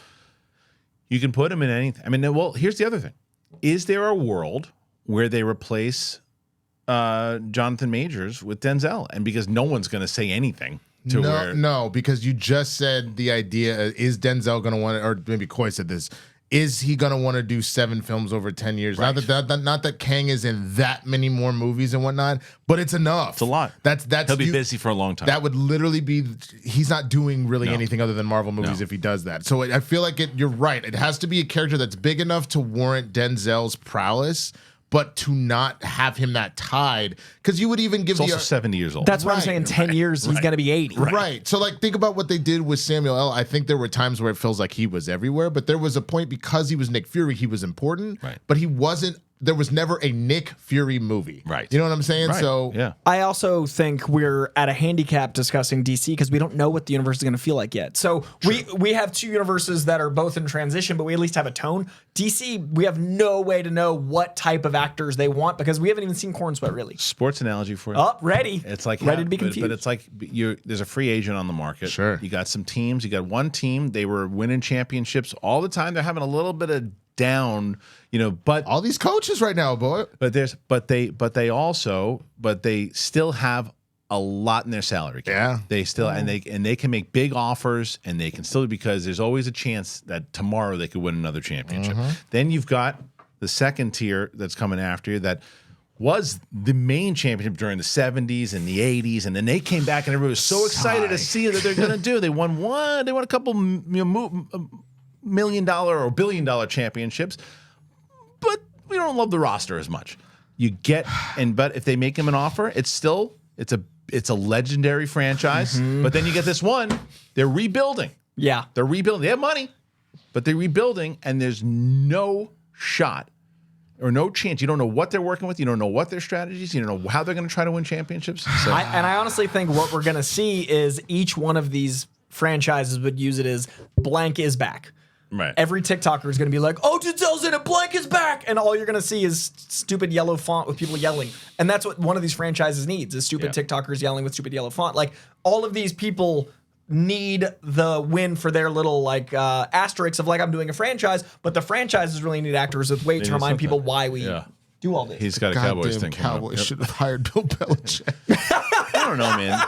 You can put him in anything. I mean, well, here's the other thing. Is there a world where they replace Jonathan Majors with Denzel? And because no one's going to say anything to No, because you just said the idea, is Denzel going to want to, or maybe Coy said this, is he going to want to do 7 films over 10 years? Right. Not that Kang is in that many more movies and whatnot, but it's enough. It's a lot. That's He'll be busy for a long time. That would literally be, he's not doing really anything other than Marvel movies if he does that. So I feel like you're right. It has to be a character that's big enough to warrant Denzel's prowess, but to not have him that tied, because you would even give he's also 70 years old. That's why I'm saying 10 years he's going to be 80. Right. So like think about what they did with Samuel L. I think there were times where it feels like he was everywhere, but there was a point because he was Nick Fury, he was important, but he wasn't. There was never a Nick Fury movie. Right. You know what I'm saying? Right. So yeah. I also think we're at a handicap discussing DC because we don't know what the universe is going to feel like yet. So we have 2 universes that are both in transition, but we at least have a tone. DC, we have no way to know what type of actors they want because we haven't even seen Corn Sweat really. Sports analogy for you. Oh, ready. It's like ready to be confused. But it's like there's a free agent on the market. Sure. You got some teams. You got one team. They were winning championships all the time. They're having a little bit of down, but all these coaches right now, boy. But they still have a lot in their salary cap. Yeah. They still and they can make big offers, and they can still, because there's always a chance that tomorrow they could win another championship. Then you've got the second tier that's coming after you that was the main championship during the 70s and the 80s, and then they came back and everybody was so excited to see what they're going to do. They won a couple $1 million or $1 billion championships, but we don't love the roster as much. You get but if they make him an offer, it's a legendary franchise. But then you get this one, they're rebuilding. Yeah, they're rebuilding. They have money, but they're rebuilding, and there's no shot or no chance. You don't know what they're working with. You don't know what their strategies. You don't know how they're going to try to win championships. So. I honestly think what we're going to see is each one of these franchises would use it as blank is back. Right. Every TikToker is going to be like, "Oh, Denzel's in it, blank is back," and all you're going to see is stupid yellow font with people yelling. And that's what one of these franchises needs: is stupid TikTokers yelling with stupid yellow font. Like, all of these people need the win for their little asterisks of I'm doing a franchise, but the franchises really need actors with weight to remind people why we do all this. He's got a Cowboys thing. Cowboys should have hired Bill Belichick. I don't know, man.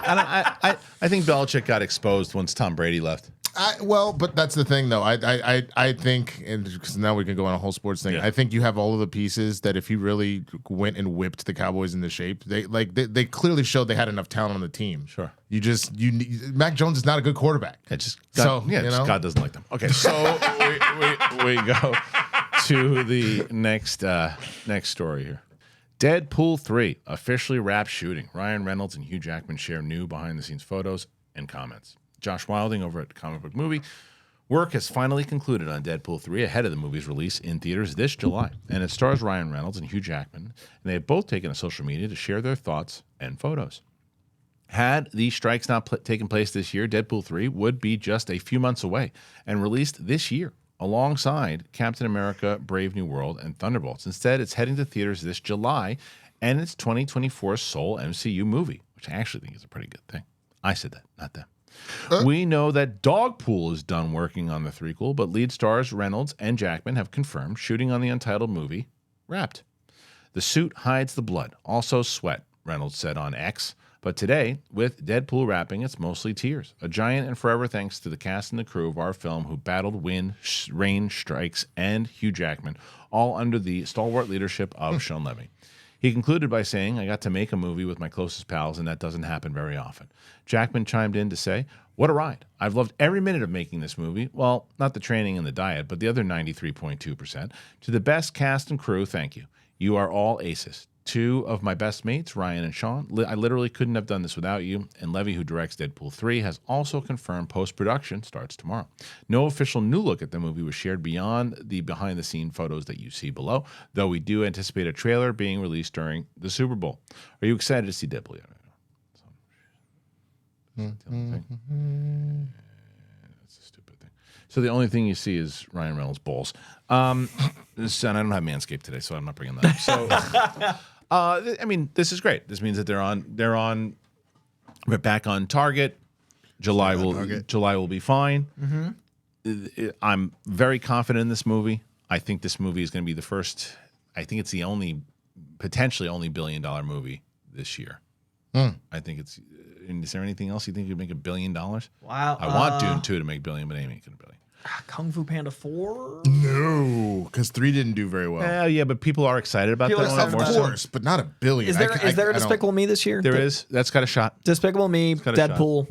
I think Belichick got exposed once Tom Brady left. But that's the thing, though. I think, and because now we can go on a whole sports thing. I think you have all of the pieces that if he really went and whipped the Cowboys into shape, they clearly showed they had enough talent on the team. Sure. Mac Jones is not a good quarterback. God doesn't like them. Okay, so we go to the next story here. Deadpool 3 officially wrapped shooting. Ryan Reynolds and Hugh Jackman share new behind-the-scenes photos and comments. Josh Wilding over at Comic Book Movie. Work has finally concluded on Deadpool 3 ahead of the movie's release in theaters this July. And it stars Ryan Reynolds and Hugh Jackman. And they have both taken to social media to share their thoughts and photos. Had the strikes not taken place this year, Deadpool 3 would be just a few months away and released this year alongside Captain America, Brave New World, and Thunderbolts. Instead, it's heading to theaters this July, and it's 2024's sole MCU movie, which I actually think is a pretty good thing. I said that, not them. We know that Dogpool is done working on the threequel, but lead stars Reynolds and Jackman have confirmed shooting on the untitled movie wrapped. The suit hides the blood, also sweat, Reynolds said on X. But today, with Deadpool wrapping, it's mostly tears. A giant and forever thanks to the cast and the crew of our film who battled wind, rain, strikes, and Hugh Jackman, all under the stalwart leadership of Sean Levy. He concluded by saying, "I got to make a movie with my closest pals, and that doesn't happen very often." Jackman chimed in to say, "What a ride. I've loved every minute of making this movie. Well, not the training and the diet, but the other 93.2%. To the best cast and crew, thank you. You are all aces. Two of my best mates, Ryan and Sean. I literally couldn't have done this without you." And Levy, who directs Deadpool 3, has also confirmed post-production starts tomorrow. No official new look at the movie was shared beyond the behind-the-scene photos that you see below, though we do anticipate a trailer being released during the Super Bowl. Are you excited to see Deadpool? That's a stupid thing. So the only thing you see is Ryan Reynolds' balls. And I don't have Manscaped today, so I'm not bringing that up. So, I mean, this is great. This means that we're back on target. July will be fine. Mm-hmm. I'm very confident in this movie. I think this movie is going to be the first. I think it's the potentially only $1 billion movie this year. I think it's. Is there anything else you think could make $1 billion? Wow. I want Dune 2 to make $1 billion, but it ain't making $1 billion. Kung Fu Panda 4? No, because 3 didn't do very well. Yeah, but people are excited about that. Of course, but not $1 billion. Is there a Despicable Me this year? There is. That's got a shot. Despicable Me, Deadpool.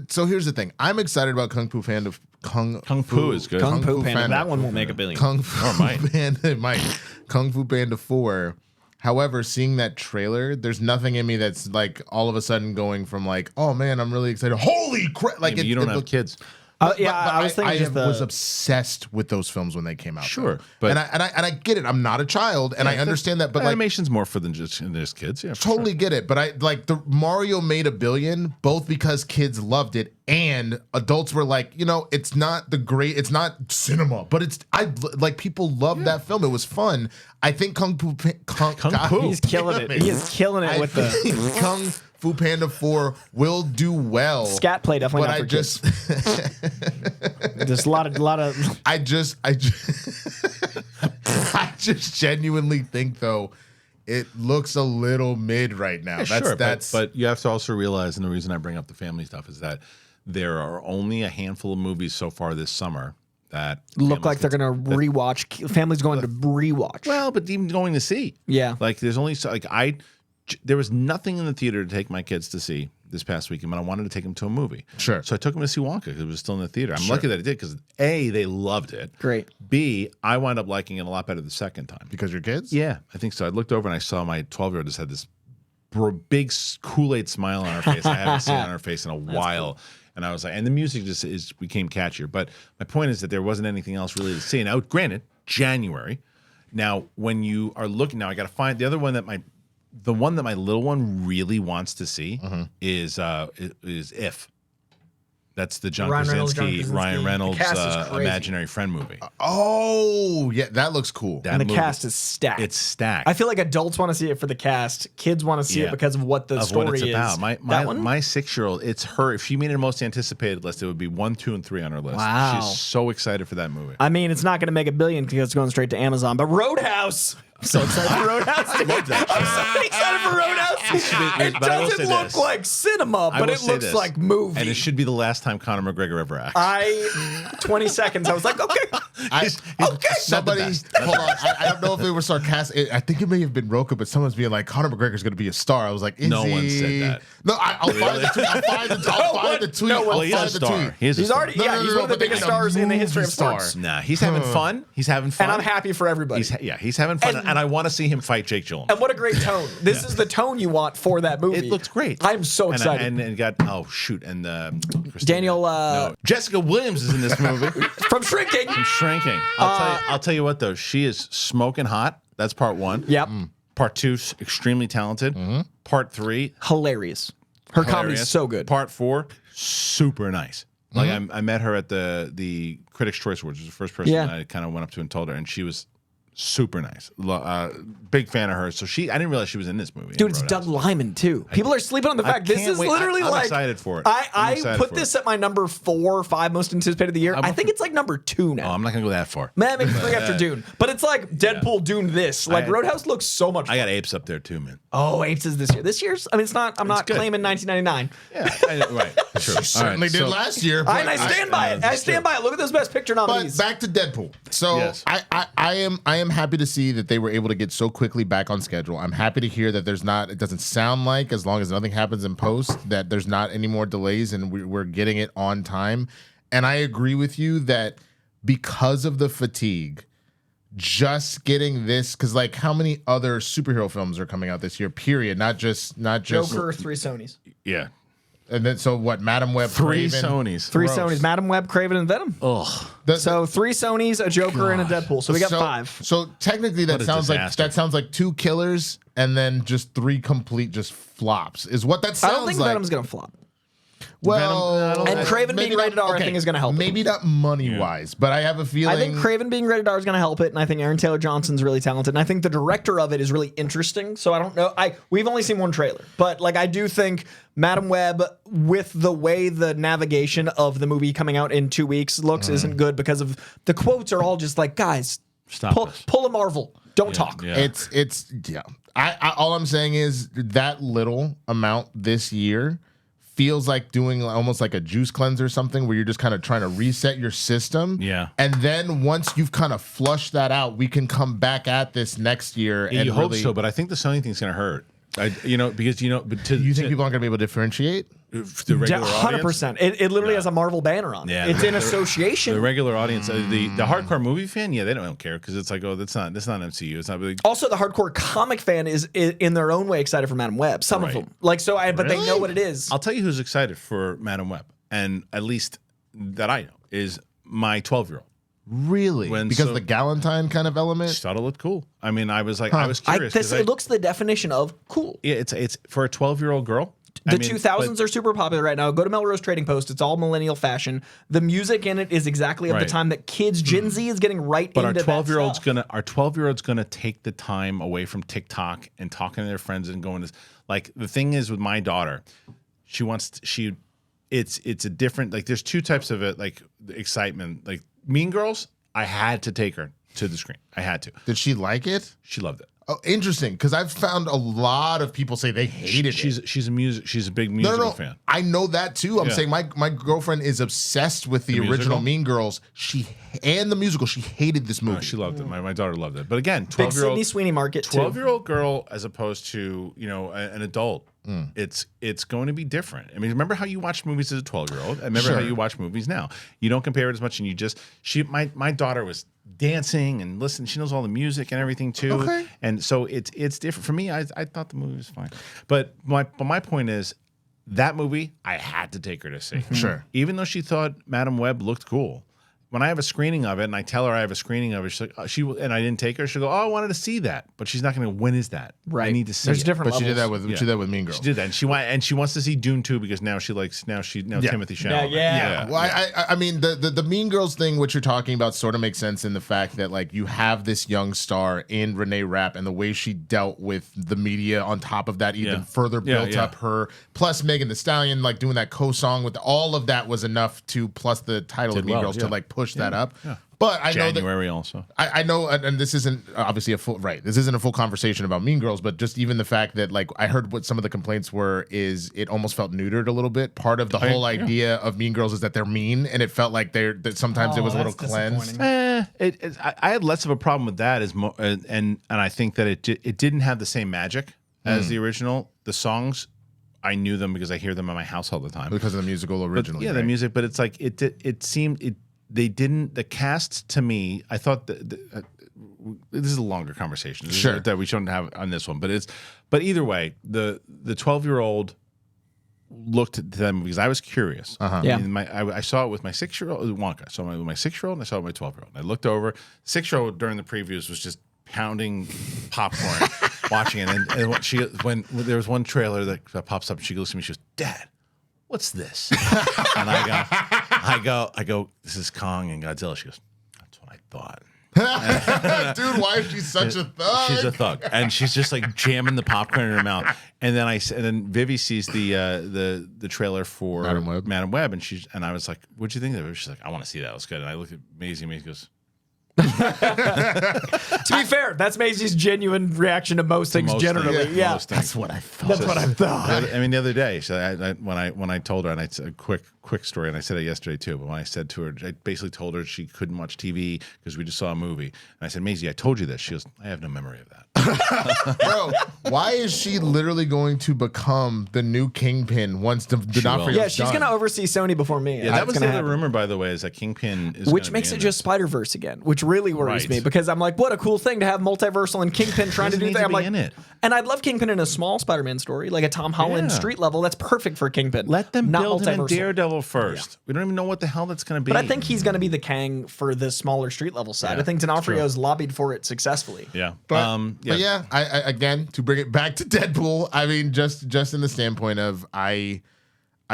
So here's the thing. I'm excited about Kung Fu Panda. Kung Fu is good. Kung Fu Panda. That one won't make $1 billion. Kung Fu Panda might. Kung Fu Panda 4. However, seeing that trailer, there's nothing in me that's like all of a sudden going from like, oh man, I'm really excited. Holy crap! Like you don't have kids. I was thinking I was obsessed with those films when they came out. Sure, but I get it. I'm not a child, and I understand that. But animation's more for than just kids. Yeah, totally get it. But I like the Mario made $1 billion both because kids loved it and adults were like, it's not it's not cinema, but people loved that film. It was fun. I think Kung Fu. He's killing it. He is killing it with the Kung Fu Panda 4 will do well. Scat play definitely not for kids. There's a lot of. I just genuinely think though, it looks a little mid right now. Yeah, but you have to also realize, and the reason I bring up the family stuff is that there are only a handful of movies so far this summer that look like they're going to rewatch. Families going to rewatch. Well, but even going to see. Yeah. Like there's only there was nothing in the theater to take my kids to see this past weekend, but I wanted to take them to a movie. Sure. So I took them to see Wonka because it was still in the theater. I'm lucky that I did because A, they loved it. Great. B, I wound up liking it a lot better the second time. Because your kids? Yeah, I think so. I looked over and I saw my 12-year-old just had this big Kool-Aid smile on her face. I haven't seen it on her face in a while. Cool. And I was like, and the music just became catchier. But my point is that there wasn't anything else really to see. Now, granted, January. Now, when you are looking, now I got to find the other one that the one that my little one really wants to see is If. That's the John Krasinski, Ryan Reynolds imaginary friend movie. Oh, yeah, that looks cool. And the cast is stacked. It's stacked. I feel like adults want to see it for the cast. Kids want to see it because of what the story is. About. My 6-year-old, it's her. If she made her most anticipated list, it would be 1, 2, and 3 on her list. Wow. She's so excited for that movie. I mean, it's not going to make $1 billion because it's going straight to Amazon, but Roadhouse. I'm so excited for Roadhouse. I'm so excited for Roadhouse. It doesn't look like cinema, but it looks like movie. And it should be the last time Conor McGregor ever acts. 20 seconds, I was like, okay. Somebody, hold on. I don't know if they were sarcastic. I think it may have been Roku, but someone's being like, Conor McGregor's going to be a star. I was like, no one said that. No, I'll find the tweet. I'll find the tweet. Well, he's a star. He's already, he's one of the biggest stars in the history of sports. Nah, he's having fun. He's having fun. And I'm happy for everybody. He's having fun. And I want to see him fight Jake Gyllenhaal. And what a great tone. This is the tone you want for that movie. It looks great. I'm so excited. And got, Daniel. Jessica Williams is in this movie. From Shrinking. I'll tell you what, though. She is smoking hot. That's part 1. Yep. Part 2, extremely talented. Part 3, hilarious. Her comedy's so good. Part 4, super nice. Like I met her at the Critics' Choice Awards. Which was the first person I kind of went up to and told her, and she was super nice. Big fan of hers. So I didn't realize she was in this movie. Dude, it's Doug Liman too. People are sleeping on the fact this is literally I'm like. excited for it. I put this at my number 4 or 5 most anticipated of the year. I think it's like number 2 now. Oh, I'm not gonna go that far. Man, maybe 3 after Dune. But it's like Deadpool, Dune. This Roadhouse looks so much fun. I got Apes up there too, man. Oh, Apes is this year. This year's. I mean, it's not. I'm not claiming 1999. Yeah, right. Sure. Certainly did last year. I stand by it. I stand by it. Look at those Best Picture nominees. But back to Deadpool. So I am happy to see that they were able to get so quickly back on schedule. I'm happy to hear that it doesn't sound like, as long as nothing happens in post, that there's not any more delays and we're getting it on time. And I agree with you that because of the fatigue, just getting this, because like how many other superhero films are coming out this year, period, not just Joker, 3 Sonys. Yeah. And then, so what? Madame Webb, 3 Craven, Sonys. 3 Sonys. Madame Webb, Craven, and Venom. Ugh. So 3 Sonys, a Joker, and a Deadpool. So we got 5. So technically, that sounds like 2 killers and then just 3 complete just flops. Is what that sounds like. I don't think Venom's gonna flop. Well, and Craven being rated R, I think, is going to help. Maybe not money-wise, but I have a feeling. I think Craven being rated R is going to help it, and I think Aaron Taylor Johnson's really talented, and I think the director of it is really interesting. So I don't know. We've only seen 1 trailer, but like I do think Madame Webb, with the way the navigation of the movie coming out in 2 weeks looks, isn't good because of the quotes are all just like, guys, pull a Marvel, don't talk. Yeah. It's all I'm saying is that little amount this year feels like doing almost like a juice cleanse or something where you're just kind of trying to reset your system. Yeah. And then once you've kind of flushed that out, we can come back at this next year. Yeah, and you hope so, but I think the Sony thing's going to hurt. Because you think people aren't going to be able to differentiate? The regular 100%. It literally has a Marvel banner on it. Yeah, it's in association. The regular audience, the hardcore movie fan, they don't care because it's like, oh, that's not MCU. It's not really. Also, the hardcore comic fan is in their own way excited for Madame Web. Some of them, but they know what it is. I'll tell you who's excited for Madame Web, and at least that I know is my 12-year-old. Really? Because the Galentine kind of element? I thought it looked cool. I mean, I was like, I was curious. It looks the definition of cool. Yeah, it's for a 12-year-old girl. The 2000s are super popular right now. Go to Melrose Trading Post. It's all millennial fashion. The music in it is exactly of the time that kids, Gen Z, is getting right into that stuff. But our 12-year-old's gonna take the time away from TikTok and talking to their friends and going to like the thing is with my daughter, it's a different like there's 2 types of it like excitement like Mean Girls. I had to take her to the screen. I had to. Did she like it? She loved it. Oh, interesting, because I've found a lot of people say they hated it. She's a big musical fan. I know that too. I'm saying my girlfriend is obsessed with the original Mean Girls. And the musical. She hated this movie. She loved it. My daughter loved it. But again, big Sydney Sweeney market. 12-year-old girl as opposed to an adult. It's going to be different. I mean, remember how you watched movies as a 12-year-old? I remember how you watch movies now. You don't compare it as much, and you just my daughter was dancing and listening. She knows all the music and everything too. Okay. And so it's different. For me, I thought the movie was fine. But my point is that movie I had to take her to see. Sure. Even though she thought Madamme Webb looked cool. When I have a screening of it, and I tell her I have a screening of it, she's like, and I didn't take her. She'll go, "Oh, I wanted to see that," but she's not going to. When is that? Right. I need to see. There's it. different. But levels. she did that with Mean Girls. She did that, and she wants to see Dune 2 because now Timothy Chalamet. Yeah. Well, I mean, the Mean Girls thing, which you're talking about, sort of makes sense in the fact that like you have this young star in Renee Rapp, and the way she dealt with the media on top of that even further built up her. Plus Megan Thee Stallion, like doing that co-song with all of that was enough to plus the title of Mean Girls to like push that up. Yeah. But I know January also. I know, and this isn't obviously this isn't a full conversation about Mean Girls, but just even the fact that like I heard what some of the complaints were is it almost felt neutered a little bit. Part of the whole idea of Mean Girls is that they're mean, and it felt like that sometimes it was a little cleansed. I had less of a problem with that and I think that it didn't have the same magic as the original. The songs, I knew them because I hear them in my house all the time because of the musical originally. The music, but it's like it seemed. They didn't. The cast to me, I thought this is a longer conversation. That we shouldn't have on this one, but either way, the 12-year-old looked at them because I was curious. Yeah. I saw it with my 6-year-old Wonka. I saw it with my 6-year-old, and I saw it with my 12-year-old. I looked over. 6-year-old during the previews was just pounding popcorn, watching it, and when there was one trailer that pops up, and she goes to me, she goes, "Dad, what's this?" And I go, "This is Kong and Godzilla." She goes, "That's what I thought." Dude, why is she such a thug? She's a thug, and she's just like jamming the popcorn in her mouth. And then Vivi sees the trailer for Madamme Webb, and I was like, "What'd you think of it?" She's like, "I want to see that. It's good." And I looked at Maisie, and Maisie goes, to be fair, that's Maisie's genuine reaction to most things generally. That's what I thought. That's what I thought. I mean, the other day, when I told her, and it's a quick story, and I said it yesterday too. But when I said to her, I basically told her she couldn't watch TV because we just saw a movie, and I said, "Maisie, I told you this." She goes, "I have no memory of that." Bro, why is she literally going to become the new Kingpin once the D'Onofrio's Yeah, she's going to oversee Sony before me. Yeah, that was the other rumor, by the way, is that Kingpin is which makes it just Spider-Verse again, which really worries me because I'm like, what a cool thing to have multiversal and Kingpin trying to do that. I'm like, and I'd love Kingpin in a small Spider-Man story, like a Tom Holland street level. That's perfect for Kingpin. Let them build him in Daredevil first. We don't even know what the hell that's going to be. But I think he's going to be the Kang for the smaller street level side. I think D'Onofrio's lobbied for it successfully. Yeah. But yeah, I again, to bring it back to Deadpool, I mean, just in the standpoint of I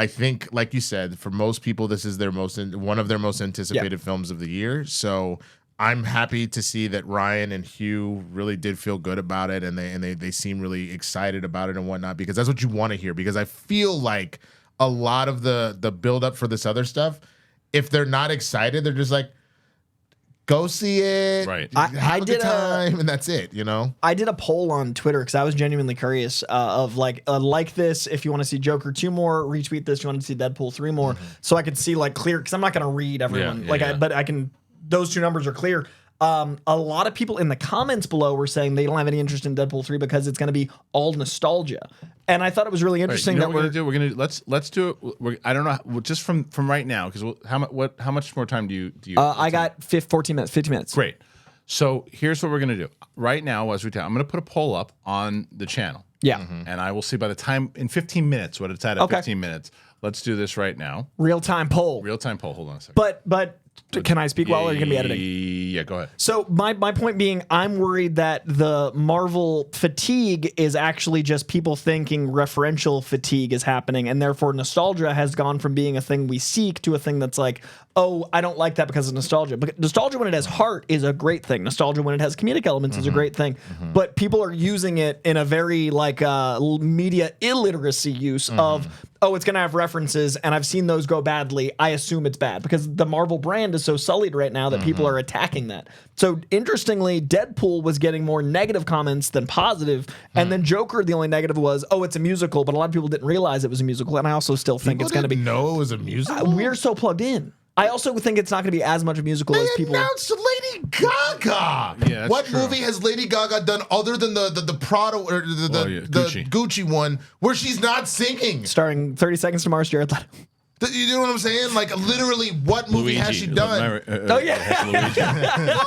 think, like you said, for most people, this is one of their most anticipated films of the year. So I'm happy to see that Ryan and Hugh really did feel good about it, and they seem really excited about it and whatnot, because that's what you want to hear. Because I feel like a lot of the build up for this other stuff, if they're not excited, they're just like, go see it. Right. I did time, and that's it. You know. I did a poll on Twitter because I was genuinely curious of like this. If you want to see Joker 2 more, retweet this. If you want to see Deadpool 3 more, so I could see like clear, because I'm not going to read everyone. But I can. Those two numbers are clear. A lot of people in the comments below were saying they don't have any interest in Deadpool 3 because it's going to be all nostalgia. And I thought it was really interesting that we're gonna do. Let's do it. I don't know, just from right now, because how much more time do you? I got 15 minutes. Great. So here's what we're gonna do right now. As we tell, I'm gonna put a poll up on the channel. Yeah. And I will see by the time in 15 minutes what it's at 15 minutes. Let's do this right now. Real time poll. Hold on a second. But can I speak while you're going to be editing? Yeah, go ahead. So my point being, I'm worried that the Marvel fatigue is actually just people thinking referential fatigue is happening, and therefore nostalgia has gone from being a thing we seek to a thing that's like, oh, I don't like that because of nostalgia. But nostalgia when it has heart is a great thing. Nostalgia when it has comedic elements is a great thing. But people are using it in a very like media illiteracy use of, oh, it's going to have references, and I've seen those go badly. I assume it's bad because the Marvel brand brand is so sullied right now that people are attacking that. So interestingly, Deadpool was getting more negative comments than positive, and then Joker, the only negative was, oh, it's a musical, but a lot of people didn't realize it was a musical, and I also still think it's going to be. No, it was a musical. We're so plugged in. I also think it's not going to be as much a musical as people. They announced Lady Gaga. Yeah, what movie has Lady Gaga done other than the Prada or the Gucci one where she's not singing? Starring 30 Seconds to Mars, Jared Leto. You know what I'm saying? Like literally, what movie has she done? Oh yeah.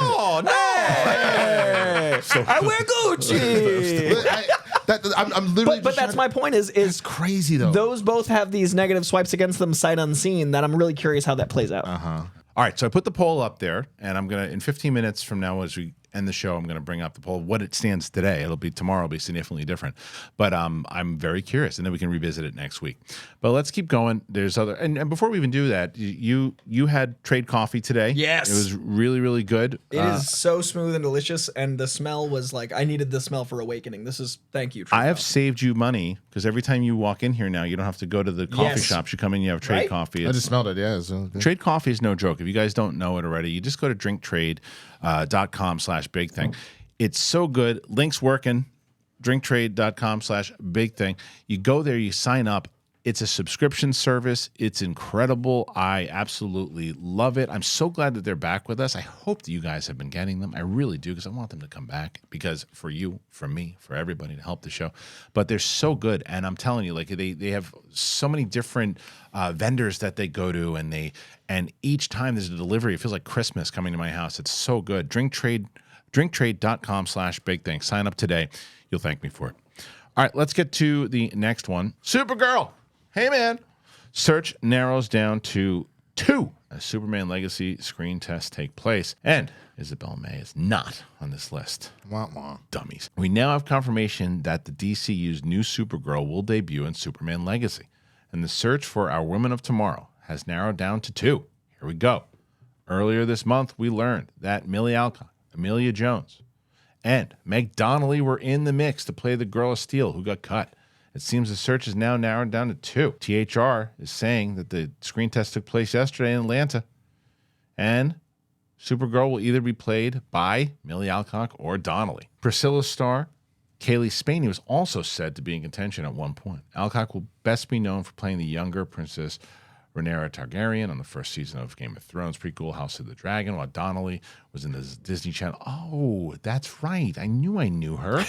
Oh no! Hey. So I wear Gucci. I'm literally. But that's my point. Is crazy though. Those both have these negative swipes against them, sight unseen. That I'm really curious how that plays out. All right, so I put the poll up there, and I'm gonna in 15 minutes from now, as we end the show, I'm gonna bring up the poll. What it stands today, it'll be tomorrow, will be significantly different. But I'm very curious, and then we can revisit it next week. But let's keep going. There's other, and before we even do that, you had Trade Coffee today. Yes, it was really good. It is so smooth and delicious, and the smell was like I needed the smell for awakening. Thank you. I have saved you money because every time you walk in here now, you don't have to go to the coffee shops. You come in, you have Trade Coffee. I just smelled it. Yeah, so Trade Coffee is no joke. If you guys don't know it already, you just go to drinktrade.com/bigthing. It's so good. Link's working. Drinktrade.com/bigthing. You go there, you sign up. It's a subscription service. It's incredible. I absolutely love it. I'm so glad that they're back with us. I hope that you guys have been getting them. I really do, because I want them to come back, because for you, for me, for everybody, to help the show. But they're so good, and I'm telling you, like they have so many different vendors that they go to, and each time there's a delivery, it feels like Christmas coming to my house. It's so good. Drinktrade.com/bigthing. Sign up today. You'll thank me for it. All right, let's get to the next one. Supergirl. Hey, man. Search narrows down to 2 as Superman Legacy screen tests take place. And Isabel May is not on this list. Wah, wah. Dummies. We now have confirmation that the DCU's new Supergirl will debut in Superman Legacy. And the search for our Women of Tomorrow has narrowed down to 2. Here we go. Earlier this month, we learned that Millie Alcock, Amelia Jones, and Meg Donnelly were in the mix to play the Girl of Steel who got cut. It seems the search is now narrowed down to 2. THR is saying that the screen test took place yesterday in Atlanta, and Supergirl will either be played by Millie Alcock or Donnelly. Priscilla's star, Kaylee Spaney, was also said to be in contention at one point. Alcock will best be known for playing the younger Princess Rhaenyra Targaryen on the first season of Game of Thrones prequel House of the Dragon, while Donnelly was in the Disney Channel. Oh, that's right. I knew her.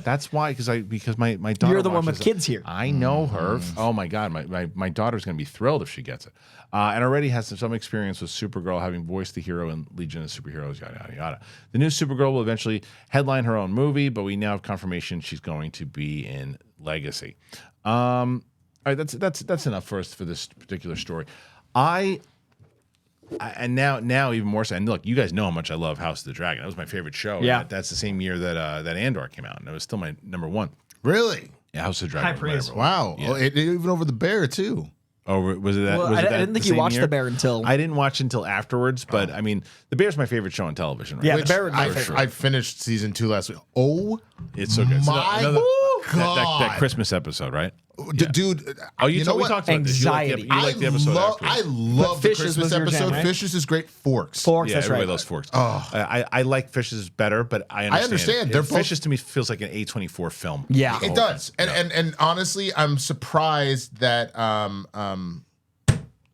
That's why, because my daughter. You're the one with kids here. I know her. Oh my God, my daughter's gonna be thrilled if she gets it. And already has some experience with Supergirl, having voiced the hero in Legion of Superheroes. Yada yada yada. The new Supergirl will eventually headline her own movie, but we now have confirmation she's going to be in Legacy. All right, that's enough for us for this particular story. And now even more so. And look, you guys know how much I love House of the Dragon. That was my favorite show. Yeah, that's the same year that Andor came out, and it was still my number 1. Really? Yeah, House of the Dragon. High praise. Wow. Yeah. Oh, even over the Bear too. Oh, was it that? Well, was I it that didn't think the you same watched year? The Bear until I didn't watch until afterwards. But I mean, The Bear's my favorite show on television. Right? Yeah, Which, The Bear was my favorite. sure. I finished season 2 last week. Oh, it's so good. My God. That Christmas episode, right? Dude. Oh, you know we what? talked about Anxiety. this. You like the episode afterwards. I love the Fishes Christmas was your episode. jam, right? Fishes is great. Forks. Forks. Yeah, That's everybody right. loves Forks. Oh. I like Fishes better, but I understand. They're both- Fishes to me feels like an A24 film. Yeah. It does. And honestly, I'm surprised that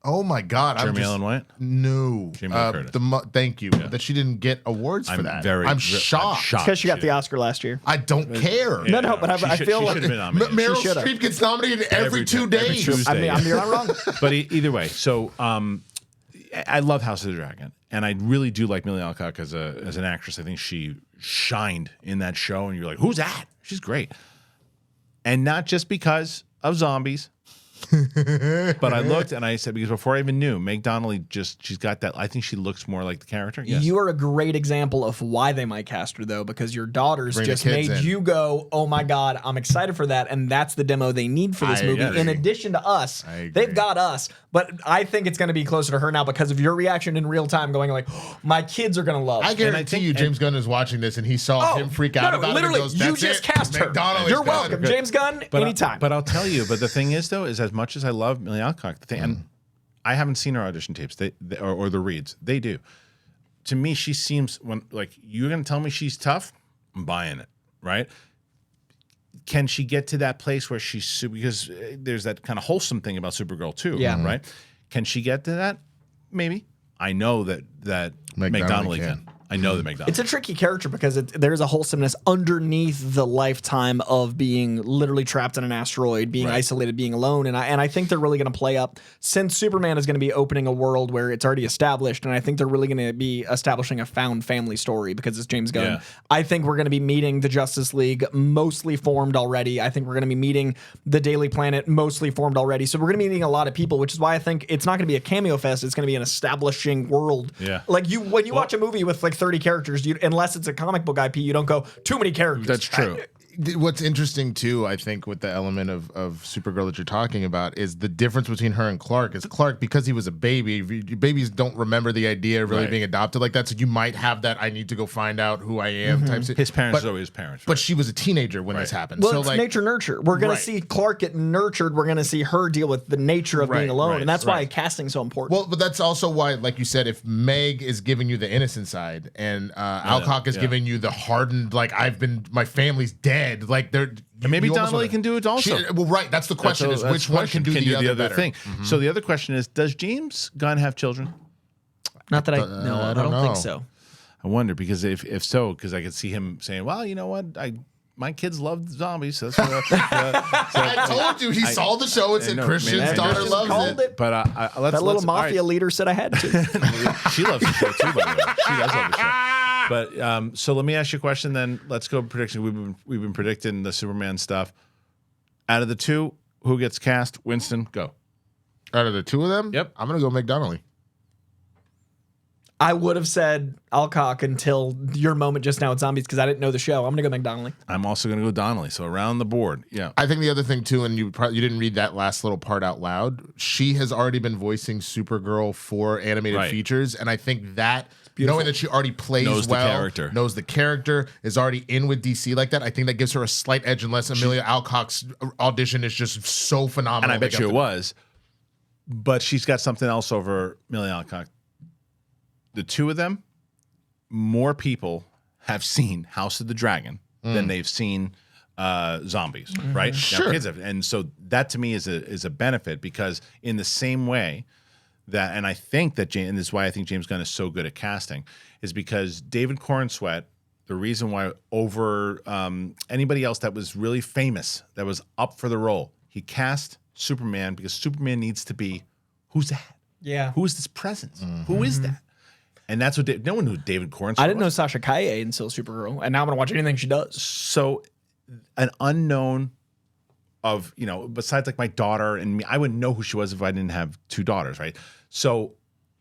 oh my God! Jeremy Allen White? No. Jamie Lee Curtis. Thank you. That she didn't get awards for that. I'm shocked. Because she got the Oscar last year. I don't care. No, but I feel she like should have been nominated. Meryl She should've. Streep gets nominated every 2 days. Every Tuesday. I mean, you're not wrong. But either way, so I love House of the Dragon, and I really do like Millie Alcock as an actress. I think she shined in that show, and you're like, who's that? She's great. And not just because of zombies. But I looked and I said, because before I even knew, Meg Donnelly she's got that. I think she looks more like the character. Yes. You are a great example of why they might cast her, though, because your daughters Bring the just kids made in. you go, oh my God, I'm excited for that. And that's the demo they need for this movie. agree. In addition to us, I agree. they've got us. But I think it's going to be closer to her now because of your reaction in real time going like, oh, my kids are going to love. I guarantee you, James Gunn is watching this and he saw him freak out about literally, it. And goes, you "That's just it. cast her. McDonald's You're done." welcome. James Gunn, anytime. But I'll tell you, but the thing is, though, is as much as I love Millie Alcock, the thing, and I haven't seen her audition tapes or the reads. They do. To me, she seems you're gonna tell me she's tough. I'm buying it, right? Can she get to that place where she's because there's that kind of wholesome thing about Supergirl too, right? Can she get to that? Maybe. I know that McDonnell can. I know that McDonnell. It's a tricky character because there's a wholesomeness underneath the lifetime of being literally trapped in an asteroid, being isolated, being alone, and I think they're really going to play up since Superman is going to be opening a world where it's already established, and I think they're really going to be establishing a found family story because it's James Gunn. Yeah. I think we're going to be meeting the Justice League mostly formed already. I think we're going to be meeting the Daily Planet mostly formed already. So we're going to be meeting a lot of people, which is why I think it's not going to be a cameo fest. It's going to be an establishing world. Yeah. Like when you watch a movie with 30 characters, unless it's a comic book IP, you don't go too many characters. That's true. What's interesting too, I think, with the element of Supergirl that you're talking about is the difference between her and Clark. Is Clark, because he was a baby, babies don't remember the idea of really being adopted like that. So you might have that I need to go find out who I am type shit. His parents are always parents. But she was a teenager when this happened. Well, so it's nature nurture. We're going to see Clark get nurtured. We're going to see her deal with the nature of being alone. And that's why casting's so important. Well, but that's also why, like you said, if Meg is giving you the innocent side and Alcock is giving you the hardened, my family's dead, and maybe Donnelly can do it also. That's the question: is which one can do the other thing? Mm-hmm. So the other question is: does James Gunn have children? Not that I don't think so. I wonder because if so, because I could see him saying, "Well, you know what, my kids love zombies." So that's what, I told you he saw the show. It's Christian's daughter loves it. But that little mafia leader said I had to. She loves the show too, by the way. She does love the show. But so let me ask you a question then. Let's go prediction. We've been predicting the Superman stuff. Out of the two, who gets cast? Winston, go. Out of the two of them? Yep. I'm going to go McDonnell. I would have said Alcock until your moment just now at Zombies because I didn't know the show. I'm going to go McDonnell. I'm also going to go Donnelly. So around the board. Yeah. I think the other thing too, and you didn't read that last little part out loud, she has already been voicing Supergirl for animated features. And I think that knowing that she already plays knows the character, is already in with DC like that, I think that gives her a slight edge unless Amelia Alcock's audition is just so phenomenal. And I bet you it was. But she's got something else over Amelia Alcock. The two of them, more people have seen House of the Dragon than they've seen Zombies, right? Sure. Now, kids have, and so that to me is a benefit because in the same way that, and I think that, and this is why I think James Gunn is so good at casting, is because David Corenswet, the reason why over anybody else that was really famous, that was up for the role, he cast Superman because Superman needs to be, who's that? Yeah. Who is this presence? Who is that? And that's what no one knew David Corenswet I didn't know Sasha Calle until Supergirl, and now I'm going to watch anything she does. So an unknown of, besides my daughter and me, I wouldn't know who she was if I didn't have two daughters, right? So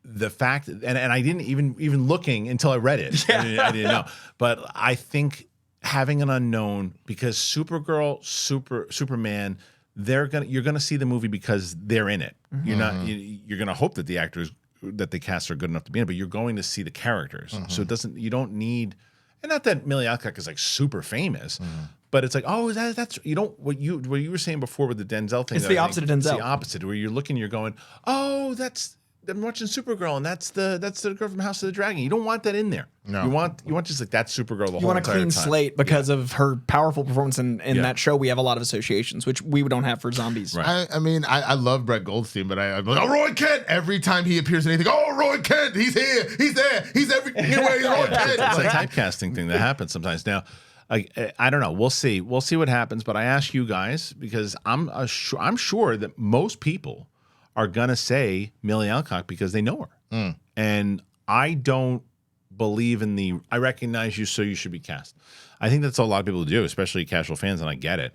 the fact, and I didn't even looking until I read it. Yeah. I didn't know. But I think having an unknown, because Supergirl, Superman, you're gonna see the movie because they're in it. You're gonna hope that the actors that they cast are good enough to be in it, but you're going to see the characters. So you don't need, and not that Amelia Alcock is super famous, but it's that's what you were saying before with the Denzel thing. It's the opposite of Denzel. It's the opposite, where you're looking, you're going, I'm watching Supergirl, and that's the girl from House of the Dragon. You don't want that in there. No. You want just that Supergirl the whole entire time. You want a clean slate because of her powerful performance in that show. We have a lot of associations, which we don't have for Zombies. Right. I love Brett Goldstein, but I'm like, Roy Kent! Every time he appears in anything, Roy Kent! He's here! He's there! He's everywhere! He's Roy Kent! It's a typecasting thing that happens sometimes. Now, I don't know. We'll see. We'll see what happens. But I ask you guys because I'm sure that most people are gonna say Millie Alcock because they know her, and I don't believe in I recognize you, so you should be cast. I think that's what a lot of people do, especially casual fans, and I get it.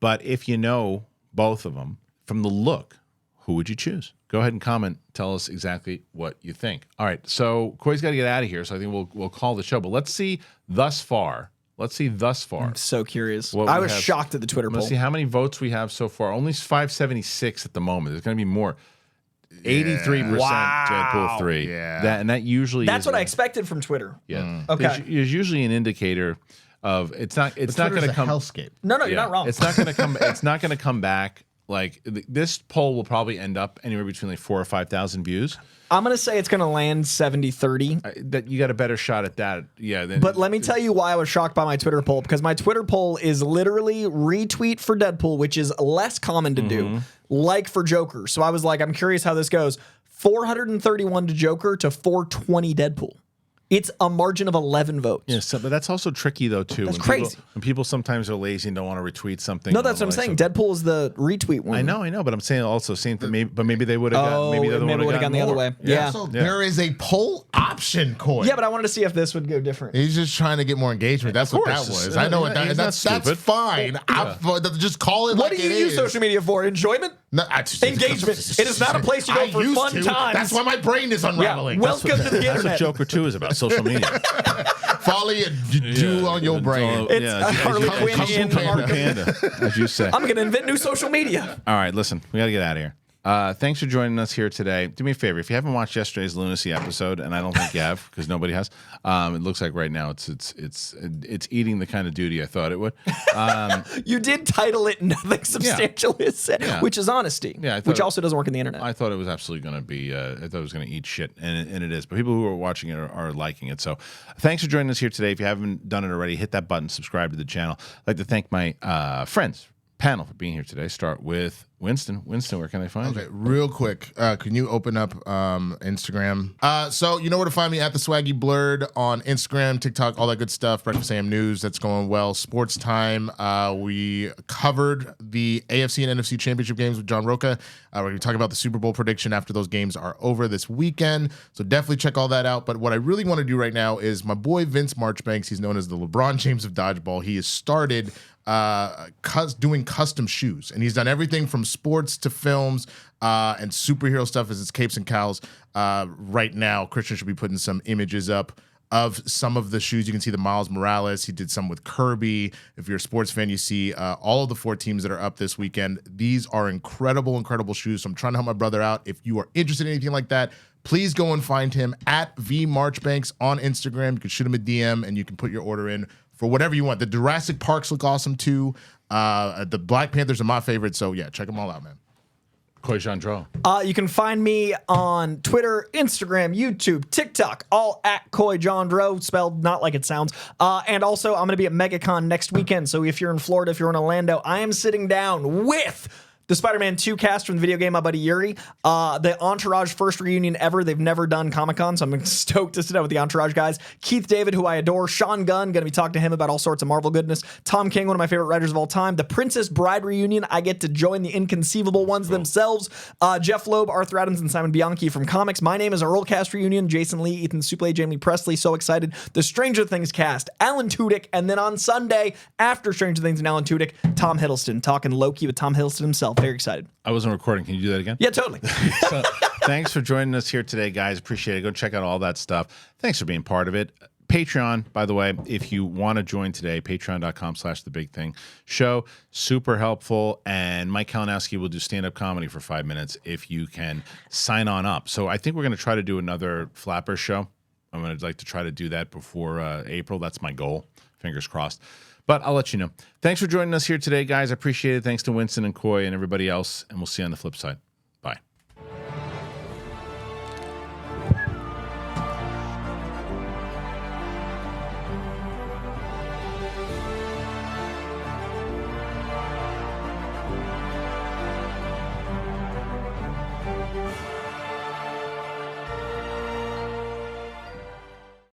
But if you know both of them from the look, who would you choose? Go ahead and comment. Tell us exactly what you think. All right, so Corey's got to get out of here, so I think we'll call the show. But let's see thus far. I'm so curious. I was shocked at the Twitter poll. Let's see how many votes we have so far. Only 576 at the moment. There's going to be more. 83% Deadpool 3. Yeah. That usually that's what I expected from Twitter. Yeah. Okay. There's usually an indicator of it's not going to come hellscape. No, you're not wrong. It's not going to come. It's not going to come back Like this poll will probably end up anywhere between like 4,000 or 5,000 views. I'm going to say it's going to land 70-30. That you got a better shot at that. Yeah. But let me tell you why I was shocked by my Twitter poll, because my Twitter poll is literally retweet for Deadpool, which is less common to do, like for Joker. So I was like, I'm curious how this goes. 431 to Joker to 420 Deadpool. It's a margin of 11 votes. Yeah, but that's also tricky, though, too. That's crazy. When people sometimes are lazy and don't want to retweet something. No, that's what I'm saying. Deadpool is the retweet one. I know, but I'm saying also same thing. But maybe they would have got. Maybe the would have gone the other way. Yeah. So there is a poll option, Coy. Yeah, but I wanted to see if this would go different. He's just trying to get more engagement. That's what that was. I know what that is. That's fine. Just call it like it is. What do you use social media for? Enjoyment? No, engagement. It is not a place you go for fun times. That's why my brain is unraveling. Yeah. Welcome to the internet. That's what Joker 2 is about, social media. Folly and do on your brain. It's Harley Quinn and Panda, as you say. I'm going to invent new social media. All right, listen, we got to get out of here. Thanks for joining us here today. Do me a favor, if you haven't watched yesterday's Lunacy episode, and I don't think you have because nobody has, it looks like right now it's eating the kind of duty I thought it would. You did title it "Nothing Substantial Is Said," which is honesty, which also doesn't work in the internet. I thought it was absolutely going to be. I thought it was going to eat shit, and it is. But people who are watching it are liking it. So thanks for joining us here today. If you haven't done it already, hit that button, subscribe to the channel. I'd like to thank my friends. Panel for being here today. Start with Winston. Winston, where can I find you? Okay, real quick. Can you open up Instagram? So you know where to find me at the Swaggy Blurred on Instagram, TikTok, all that good stuff. Breakfast AM News, that's going well. Sports Time. We covered the AFC and NFC Championship games with John Roca. We're going to talk about the Super Bowl prediction after those games are over this weekend. So definitely check all that out. But what I really want to do right now is my boy Vince Marchbanks. He's known as the LeBron James of dodgeball. He has started doing custom shoes, and he's done everything from sports to films and superhero stuff as it's Capes and Cowls. Right now, Kristian should be putting some images up of some of the shoes. You can see the Miles Morales. He did some with Kirby. If you're a sports fan, you see all of the 4 teams that are up this weekend. These are incredible shoes. So I'm trying to help my brother out. If you are interested in anything like that, please go and find him at VMarchbanks on Instagram. You can shoot him a DM and you can put your order in for whatever you want. The Jurassic Parks look awesome too. The Black Panthers are my favorite. So yeah, check them all out, man. Coy Jandreau. You can find me on Twitter, Instagram, YouTube, TikTok, all at Coy Jandreau, spelled not like it sounds. And also, I'm going to be at MegaCon next weekend. So if you're in Florida, if you're in Orlando, I am sitting down with the Spider-Man 2 cast from the video game, my buddy Yuri. The Entourage first reunion ever. They've never done Comic-Con, so I'm stoked to sit down with the Entourage guys. Keith David, who I adore. Sean Gunn, going to be talking to him about all sorts of Marvel goodness. Tom King, one of my favorite writers of all time. The Princess Bride reunion. I get to join the inconceivable ones themselves. Jeff Loeb, Arthur Adams, and Simon Bianchi from comics. My Name is Earl cast reunion. Jason Lee, Ethan Suplee, Jamie Presley. So excited. The Stranger Things cast. Alan Tudyk. And then on Sunday, after Stranger Things and Alan Tudyk, Tom Hiddleston. Talking Loki with Tom Hiddleston himself. Very excited. I wasn't recording. Can you do that again? Yeah, totally. So, thanks for joining us here today, guys. Appreciate it. Go check out all that stuff. Thanks for being part of it. Patreon, by the way, if you want to join today, patreon.com/thebigthing show. Super helpful. And Mike Kalinowski will do stand-up comedy for 5 minutes if you can sign on up. So I think we're going to try to do another Flapper show. I'm going to like to try to do that before April. That's my goal. Fingers crossed. But I'll let you know. Thanks for joining us here today, guys. I appreciate it. Thanks to Winston and Coy and everybody else. And we'll see you on the flip side. Bye.